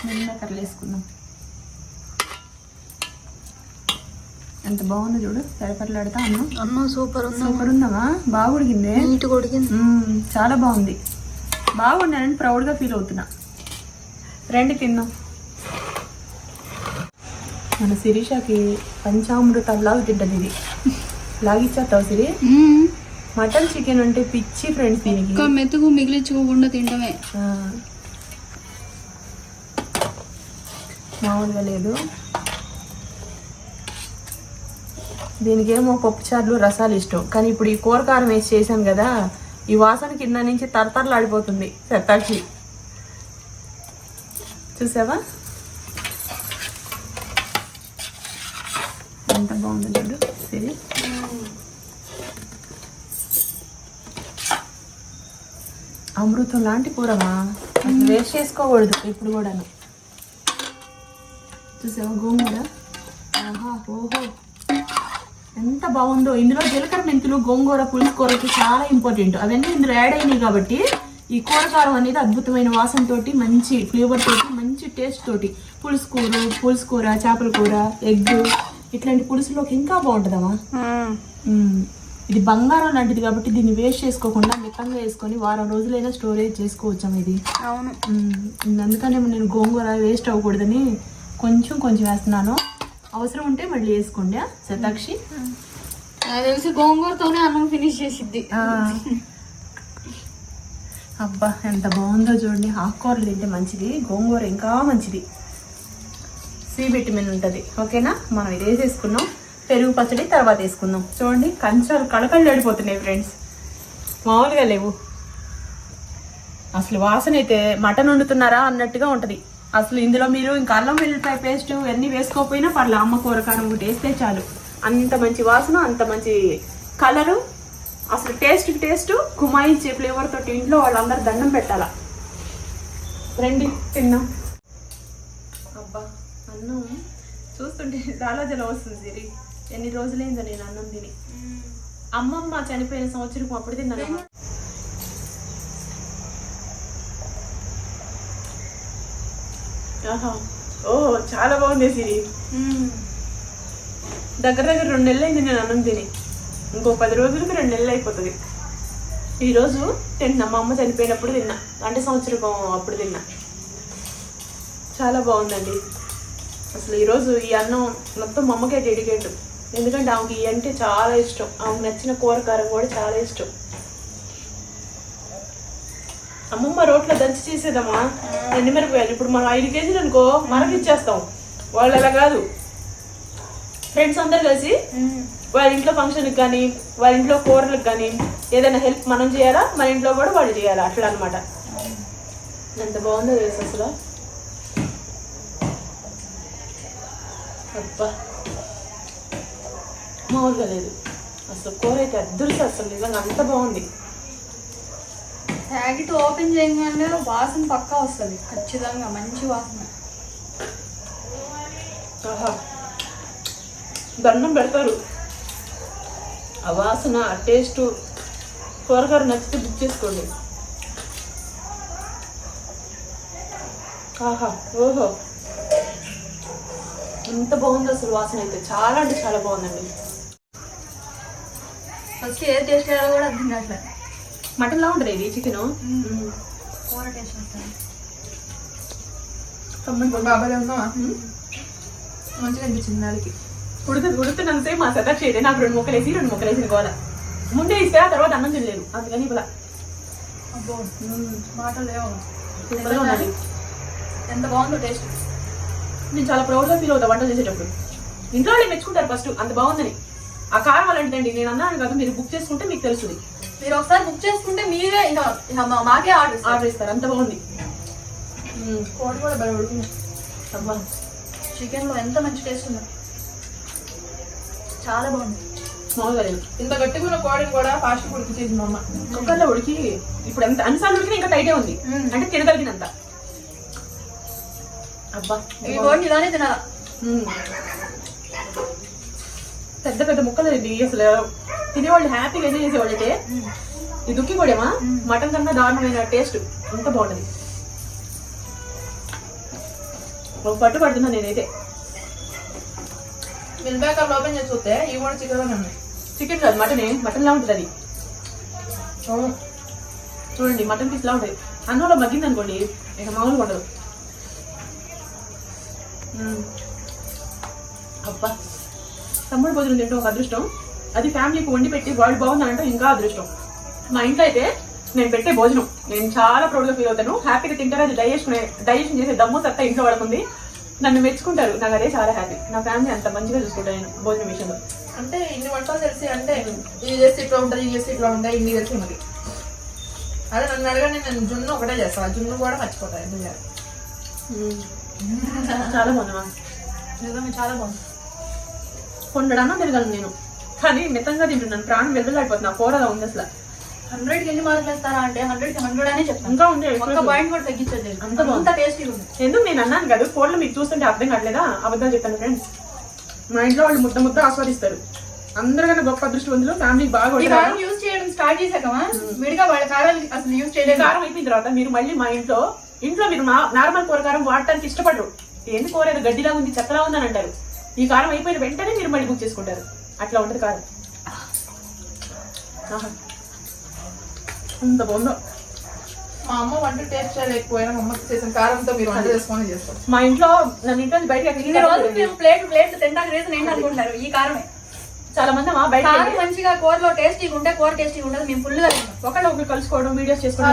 B: మిల్ మేకర్లు వేసుకుందాం. ఎంత బాగుంది చూడు, పెరపట్లాడుతా
A: అన్నం సూపర్
B: ఉందమ్మా. బాగా ఉడికింది,
A: నీట్గా ఉడికింది,
B: చాలా బాగుంది. బాగుండానని ప్రౌడ్గా ఫీల్ అవుతున్నా. రండి తిన్నాం. మన శిరీషకి పంచామృతాల్లాగా తింటుంది ఇది. లాగిచ్చేస్తావు సిరి. మటన్ చికెన్ అంటే పిచ్చి ఫ్రెండ్స్ దీనికి.
A: మెతుకు మిగిలించుకోకుండా తింటమే,
B: మామూలుగా లేదు. దీనికి ఏమో పప్పుచారులు రసాలు ఇష్టం, కానీ ఇప్పుడు ఈ కూరకారం వేసి చేశాను కదా, ఈ వాసన కింద నుంచి తరతరలాడిపోతుంది. శతాక్షి చూసావా ఎంత బాగుంది చూడు సిరి. అమృతం లాంటి కూరమా, వేస్ట్ చేసుకోకూడదు ఇప్పుడు కూడాను. చూసావా గోంగూర, ఆహా ఓహో ఎంత బాగుందో. ఇందులో జీలకర్ర మెంతులు గోంగూర పులుసు కూరకి చాలా ఇంపార్టెంట్. అవన్నీ ఇందులో యాడ్ అయినాయి కాబట్టి ఈ కూరకారం అనేది అద్భుతమైన వాసనతోటి, మంచి ఫ్లేవర్ తోటి, మంచి టేస్ట్ తోటి పులుసు కూర, చేపల కూర, ఎగ్ ఇట్లాంటి పులుసులోకి ఇంకా బాగుంటుందమ్మా. ఇది బంగారం లాంటిది కాబట్టి దీన్ని వేస్ట్ చేసుకోకుండా మితంగా వేసుకొని వారం రోజులైనా స్టోరేజ్ చేసుకోవచ్చాము ఇది.
A: అవును,
B: అందుకనే నేను గోంగూర వేస్ట్ అవ్వకూడదని కొంచెం వేస్తున్నాను. అవసరం ఉంటే మళ్ళీ వేసుకోండి శతాక్షి.
A: నాకు తెలిసి గోంగూరతోనే అన్నం ఫినిష్ చేసిద్ది.
B: అబ్బా ఎంత బాగుందో చూడండి. ఆకుకూరలు తింటే మంచిది, గోంగూర ఇంకా మంచిది, సి విటమిన్ ఉంటుంది. ఓకేనా? మనం ఇది వేసేసుకున్నాం. పెరుగు పచ్చడి తర్వాత వేసుకుందాం. చూడండి కంచాలు కళకళ్ళు ఆడిపోతున్నాయి ఫ్రెండ్స్, మామూలుగా లేవు అసలు. వాసన అయితే మటన్ వండుతున్నారా అన్నట్టుగా ఉంటుంది అసలు. ఇందులో మీరు ఇంకా అల్లం వెల్లుల్లిపాయ పేస్ట్ అన్నీ వేసుకోకపోయినా పర్లేదు, అమ్మ కూరకారం ఒకటి వేస్తే చాలు. అంత మంచి వాసన, అంత మంచి కలరు, అసలు టేస్ట్ కుమాయించే ఫ్లేవర్ తోటి ఇంట్లో వాళ్ళందరూ దండం పెట్టాలా. రండి తిన్నాం. అబ్బా అన్నం చూస్తుంటే చాలా జలం వస్తుంది సిరి. ఎన్ని రోజులైందో నేను అన్నం తిని. అమ్మమ్మ చనిపోయిన సంవత్సరం అప్పుడు తిన్నాను. ఓహో చాలా బాగుంది సిరి. దగ్గర 2 నెలలు అయింది నేను అన్నం తిని. ఇంకో 10 రోజులకి 2 నెలలు అయిపోతుంది. ఈరోజు తిన్నా, మా అమ్మ చనిపోయినప్పుడు తిన్నా, అంటే సంవత్సరం అప్పుడు తిన్నా. చాలా బాగుందండి. అసలు ఈరోజు ఈ అన్నం మొత్తం మా అమ్మకే డెడికేట్. ఎందుకంటే ఆమెకి ఈ అంటే చాలా ఇష్టం. ఆమెకు నచ్చిన కూరకారం కూడా చాలా ఇష్టం. అమ్మమ్మ రోట్లో దంచి చేసేదమ్మా ఎండుమిరపకాయలు. ఇప్పుడు మనం 5 కేజీలు అనుకో మరకిచ్చేస్తాం. వాళ్ళు అలా కాదు. ఫ్రెండ్స్ అందరు కలిసి వాళ్ళ ఇంట్లో ఫంక్షన్కి కానీ వాళ్ళ ఇంట్లో కూరలకు కానీ ఏదైనా హెల్ప్ మనం చేయాలా, మన ఇంట్లో కూడా వాళ్ళు చేయాలా, అట్లా అనమాట. ఎంత బాగుందో తెలుసు అసలు. అబ్బా మామూలుగా లేదు అసలు. కూర అయితే అద్దరుసు అసలు, నిజంగా అంత బాగుంది.
A: ప్యాకెట్ ఓపెన్ చేయగానే వాసన పక్కా వస్తుంది ఖచ్చితంగా, మంచి వాసన.
B: ఆహా దండం పెడతారు. ఆ వాసన, ఆ టేస్ట్, కూరగారు నచ్చితే బుక్ చేసుకోండి. ఆహా ఓహో ఎంత బాగుంది అసలు. వాసన అయితే చాలా అంటే చాలా బాగుందండి.
A: ఫస్ట్ ఏ టేస్ట్ అయ్యాలో కూడా అర్థం కావట్లేదు.
B: మటన్ లా ఉంటుంది ఇది చికెన్.
A: కూర టేస్ట్ వస్తుంది.
B: బాబాయ్ ఉన్నావా? మంచిగా అనిపించింది నాడికి. ఉడుతున్నంతసేపు మా సదా చేయలేదు. నాకు 2 ముక్కలు వేసి 2 ముక్కలు వేసిన గోల ముందే ఇస్తే ఆ తర్వాత అన్నం తినలేదు. అందుకని ఇలా
A: మాటలు లేవు.
B: సూపర్గా ఉన్నది.
A: ఎంత బాగుందో టేస్ట్.
B: నేను చాలా ప్రౌడ్గా ఫీల్ అవుతా వంట చేసేటప్పుడు. ఇంట్లో వాళ్ళు మెచ్చుకుంటారు ఫస్ట్ అంత బాగుందని. ఆ కారం అలాంటిదండి. నేను అన్నాను కదా, మీరు బుక్ చేసుకుంటే మీకు తెలుస్తుంది.
A: మీరు ఒకసారి బుక్ చేసుకుంటే మీరే ఇంకా మాకే ఆర్డర్
B: ఇస్తారు. అంత బాగుంది.
A: కోడి కూడా బలి ఉడికింది.
B: అబ్బా
A: చికెన్లో ఎంత మంచి టేస్ట్ ఉంది. చాలా బాగుంది.
B: మామూలుగా లేదు.
C: ఇంత గట్టిగా కోడిని కూడా ఫాస్ట్ ఉడికి చేసింది అమ్మ.
B: కుక్కర్లో ఉడికి ఇప్పుడు ఎంత అన్నిసార్లు ఉడికినా ఇంకా టైటే ఉంది. అంటే తినగలిగినంత. అబ్బా
A: ఈ కోడిని ఇలానే తినాలా.
B: పెద్ద పెద్ద ముక్కలు ఇది అసలు. తినేవాళ్ళు హ్యాపీగా ఎంజాయ్ చేసేవాళ్ళు. అయితే ఈ దుక్కి కూడామా మటన్ కన్నా దారుణమైన టేస్ట్. ఎంత బాగుంటుంది. ఒక పట్టు పడుతున్నా నేనైతే.
C: మిల్ మేకర్ ఓపెన్ చేసి చూస్తే ఇవి కూడా చికెన్ ఉన్నాయి.
B: చికెన్ కాదు మటనే. మటన్ లా ఉంటుంది అది. చూడండి మటన్ పీస్ లా ఉంటుంది. అన్నంలో మగ్గింది అనుకోండి ఇక మామూలుగా ఉండదు. అబ్బా తమ్ముడు భోజనం తింటే ఒక అదృష్టం. అది ఫ్యామిలీకి వండి పెట్టి వాడు బాగుందంటే ఇంకా అదృష్టం. మా ఇంట్లో అయితే నేను పెట్టే భోజనం నేను చాలా ప్రౌడ్గా ఫీల్ అవుతాను. హ్యాపీగా తింటారు. అది డైజెషన్ చేసే దమ్ము సత్తా ఇంట్లో పడుతుంది. నన్ను మెచ్చుకుంటారు. నాకు అదే చాలా హ్యాపీ. నా ఫ్యామిలీ అంత మంచిగా చూసుకుంటాను నేను భోజనం విషయంలో.
C: అంటే ఇన్ని వంటలు తెలిసి అంటే ఇది చేస్తే ఇట్లా ఉంటుంది, ఇది చేస్తే ఇట్లా ఉంటాయి, ఇన్ని తెలిసి మరి. అదే నన్ను అడగండి, నేను జున్ను ఒకటే చేస్తాను. జున్ను కూడా మర్చిపోతాను ఎందుకు చేయాలి.
B: చాలా బాగుందా?
A: నిజంగా చాలా బాగుంది.
B: కొండడానో తిరగలను నేను, కానీ మితంగా తింటున్నాను. ప్రాణం వెళ్ళలాడిపోతున్నా. కూర అలా ఉంది అసలు.
A: 100కి ఎన్ని మార్కులు వేస్తారా అంటే 100కి 100 అనే చెప్తాను.
B: ఇంకా ఉంది.
A: ఒక్క పాయింట్ కూడా తగ్గించలేదు. అంత టేస్టీ ఉంది.
B: ఎందుకు నేను అన్నాను కదా కూరలు మీకు చూస్తుంటే అర్థం కావట్లేదా? అబద్ధాలు చెప్తాను ఫ్రెండ్స్. మా ఇంట్లో వాళ్ళు ముద్ద ముద్ద ఆస్వాదిస్తారు. అందరికన్నా గొప్ప అదృష్టవంతులు. ఫ్యామిలీకి బాగా
A: కారం యూజ్ చేయడం స్టార్ట్ చేశాకమా విడిగా వాళ్ళ కారాలు అసలు యూజ్ చేయలేదు.
B: కారం అయిపోయిన తర్వాత మీరు మళ్ళీ మా ఇంట్లో మీరు నార్మల్ కూర కారం వాడటానికి ఇష్టపడరు. ఏంది కూర ఏదో గడ్డిలా ఉంది, చెత్తలా ఉంది అని అంటారు. ఈ కారం అయిపోయిన వెంటనే మీరు మళ్ళీ బుక్ చేసుకుంటారు. అట్లా ఉంటుంది కారం. అంత బాగుందో.
C: మా అమ్మ వంట టేస్ట్ చేయలేకపోయినా మా అమ్మకి చేసిన కారంతో మీరు వంట చేసుకొని చేస్తారు.
B: మా ఇంట్లో నన్ను ఇంట్లో బయటకి
A: ఇన్ని రోజులు మేము ప్లేట్ తింటాక రీజన్ ఏంటి అనుకుంటారు? ఈ కారమే.
B: చాలా మంది బయట
A: కారం మంచిగా కూరలో టేస్టీగా ఉంటే కూర టేస్టీగా ఉంటుంది. మేము ఫుల్గా
B: ఒకళ్ళు ఒకరు కలుసుకోవడం, వీడియోస్ చేసుకోవడం.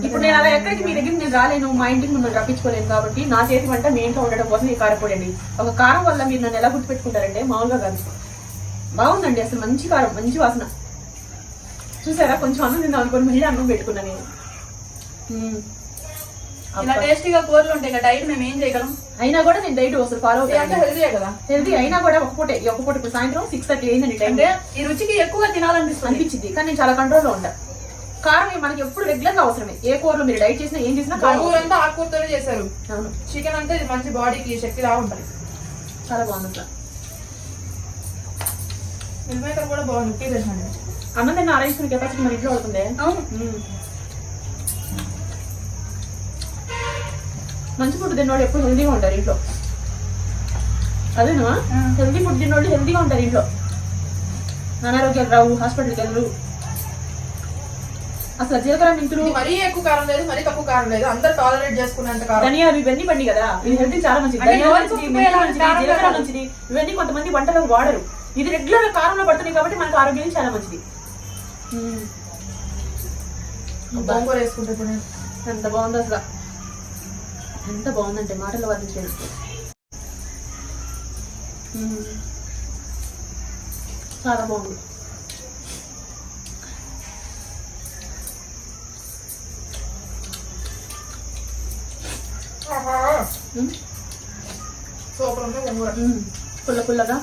B: ఇప్పుడు నేను అలా ఎక్కడికి మీ దగ్గర నేను రాలేను. మా ఇంటికి మిమ్మల్ని రప్పించుకోలేను. కాబట్టి నా చేతి వంట మీ ఇంట్లో ఉండడం కోసం ఈ కారం పొడి అండి. ఒక కారం వల్ల మీరు నన్ను ఎలా గుర్తుపెట్టుకుంటారంటే మామూలుగా కాదు. బాగుందండి అసలు. మంచి కారం, మంచి వాసన. చూసారా? కొంచెం అన్నం తిందాం అనుకోని మళ్ళీ అన్నం పెట్టుకున్నా నేను.
A: ఇలా టేస్టీగా కూరలు ఉంటాయి కదా. డైట్ మేము ఏం చేయగలం?
B: అయినా కూడా నేను డైట్ అసలు ఫాలో అవుతాను.
C: హెల్దీయే కదా.
B: హెల్దీ అయినా కూడా ఒక పూట ఇప్పుడు సాయంత్రం 6:30 అయిందండి టైం.
A: అంటే ఈ రుచికి ఎక్కువగా
B: అనిపించింది. కానీ నేను చాలా కంట్రోల్లో ఉంటా. కారం మనకి ఎప్పుడు రెగ్యులర్ గా అవసరమే. ఏ కూరలో మీరు డైట్ చేసినా ఏం చేసినా
C: అంతా ఆకుకూరతోనే చేశారు.
B: అవును.
C: చికెన్ అంటే ఇది మంచి బాడీకి శక్తి లా ఉంటుంది.
B: చాలా బాగుంది అసలు.
C: మిల్ మేకర్ కూడా బాగుంది. చేసాను.
B: అన్నం తిన్న ఆరేసుకునే కెపాసిటీ మన ఇంట్లో అవుతుంది. మంచి ఫుడ్ తిన్నోళ్ళు ఎప్పుడు హెల్దీగా ఉంటారు ఇంట్లో. అదేనా? హెల్దీ ఫుడ్ తిన్నోళ్ళు హెల్దీగా ఉంటారు ఇంట్లో. అనారోగ్యాలు రావు, హాస్పిటల్కి వెళ్ళరు. అసలు జీలకర్ర మెంతులు
C: ఇది మరీ ఎక్కువ కారం లేదు, మరీ తక్కువ కారం లేదు, అందరు టాలరేట్ చేసుకునేంత కారం.
B: ధనియాలు ఇవన్నీ పండి కదా, ఇది హెల్త్ చాలా మంచిది.
A: అంటే
B: ధనియాలు
A: రోజుకు
B: మంచిది,
A: ముప్పై
B: మెంతులు
A: అలా
B: మంచిది,
A: కారం
B: జీలకర్ర
A: కాదు.
B: మంచిది. ఇవన్నీ కొంతమంది వంటలకు వాడరు, ఇది రెగ్యులర్ కారంలో పడుతుంది కాబట్టి మనకు ఆరోగ్యం చాలా మంచిది.
C: గోంగూర వేసుకుంటే ఇప్పుడు నేను.
B: ఎంత బాగుందో అసలు, ఎంత బాగుందంటే మాటలు వర్ణించేది. చాలా బాగుంది.
C: సూపర్ ఉంది గోంగూర.
B: పుల్ల పుల్లగా.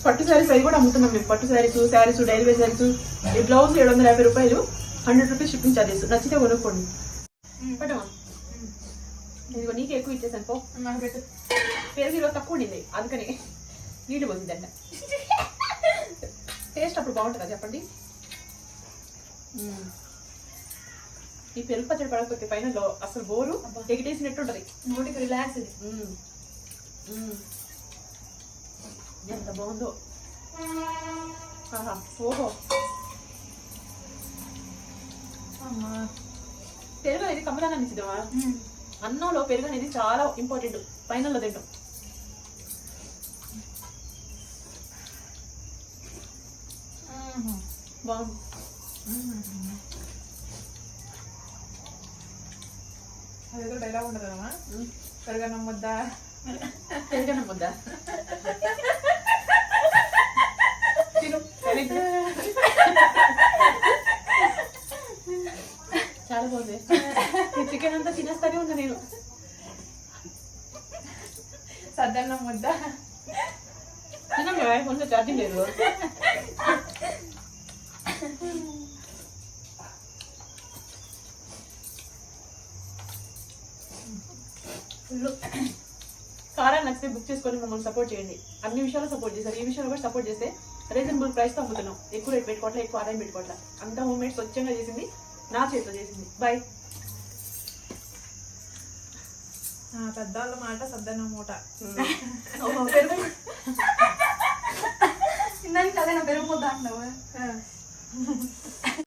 B: పట్టు శారీస్ అవి కూడా అమ్ముతున్నాం మేము. పట్టు శారీస్ డైలీ వేర్ శారీస్. ఈ బ్లౌజ్ 750 రూపాయలు, 100 రూపీస్ షిప్పింగ్ ఛార్జెస్. నచ్చితే కొనుక్కోండి. పట్టమా ఇదిగో నీకు ఎక్కువ ఇచ్చేసాను పో.
C: నాకు పెట్టు.
B: పెరుగు ఈరోజు తక్కువ ఉండింది అందుకని నీళ్ళు పోసిందంట. టేస్ట్ అప్పుడు బాగుంటుందా చెప్పండి. ఈ పెరుగు పచ్చడి పడకపోతే పైన అసలు బోరు ఎగిటేసినట్టు ఉంటది,
A: నోటికి రిలాక్స్.
B: ఎంత బాగుందో. ఓహో పెరుగు అనేది కమ్మదనాన్ని ఇచ్చిదమ్మా. అన్నంలో పెరుగు అనేది చాలా ఇంపార్టెంట్, పైనలో తింటాం. బాగుంది.
C: అదేదో డైలాగ్ ఉండదు కదమ్మా, పెరుగన్నం ముద్ద.
B: పెరుగన్నం ముద్ద చాలా బాగుంది. చికెన్ అంతా తినేస్తానే ఉన్నా నేను.
C: సద్దన్నం ముద్ద.
B: తిన్నాం ఫోన్లో ఛార్జింగ్ లేదు. కారా నచ్చితే బుక్ చేసుకొని మమ్మల్ని సపోర్ట్ చేయండి. అన్ని విషయాల్లో సపోర్ట్ చేశారు, ఈ విషయంలో కూడా సపోర్ట్ చేస్తే రీజనబుల్ ప్రైస్తో అమ్ముతున్నాం. ఎక్కువ రేట్ పెట్టుకోవట్లే, ఎక్కువ ఆదాయం పెట్టుకోవట్లే. అంతా హోమ్ మేడ్ స్వచ్ఛంగా చేసింది, నా చేతితో చేసింది. బాయ్.
C: పెద్దవాళ్ళ మాట సద్దన్నం మూట.
A: పెరుగు ఇందాక అదే నా పెరుగు ముద్ద అంటున్నావు.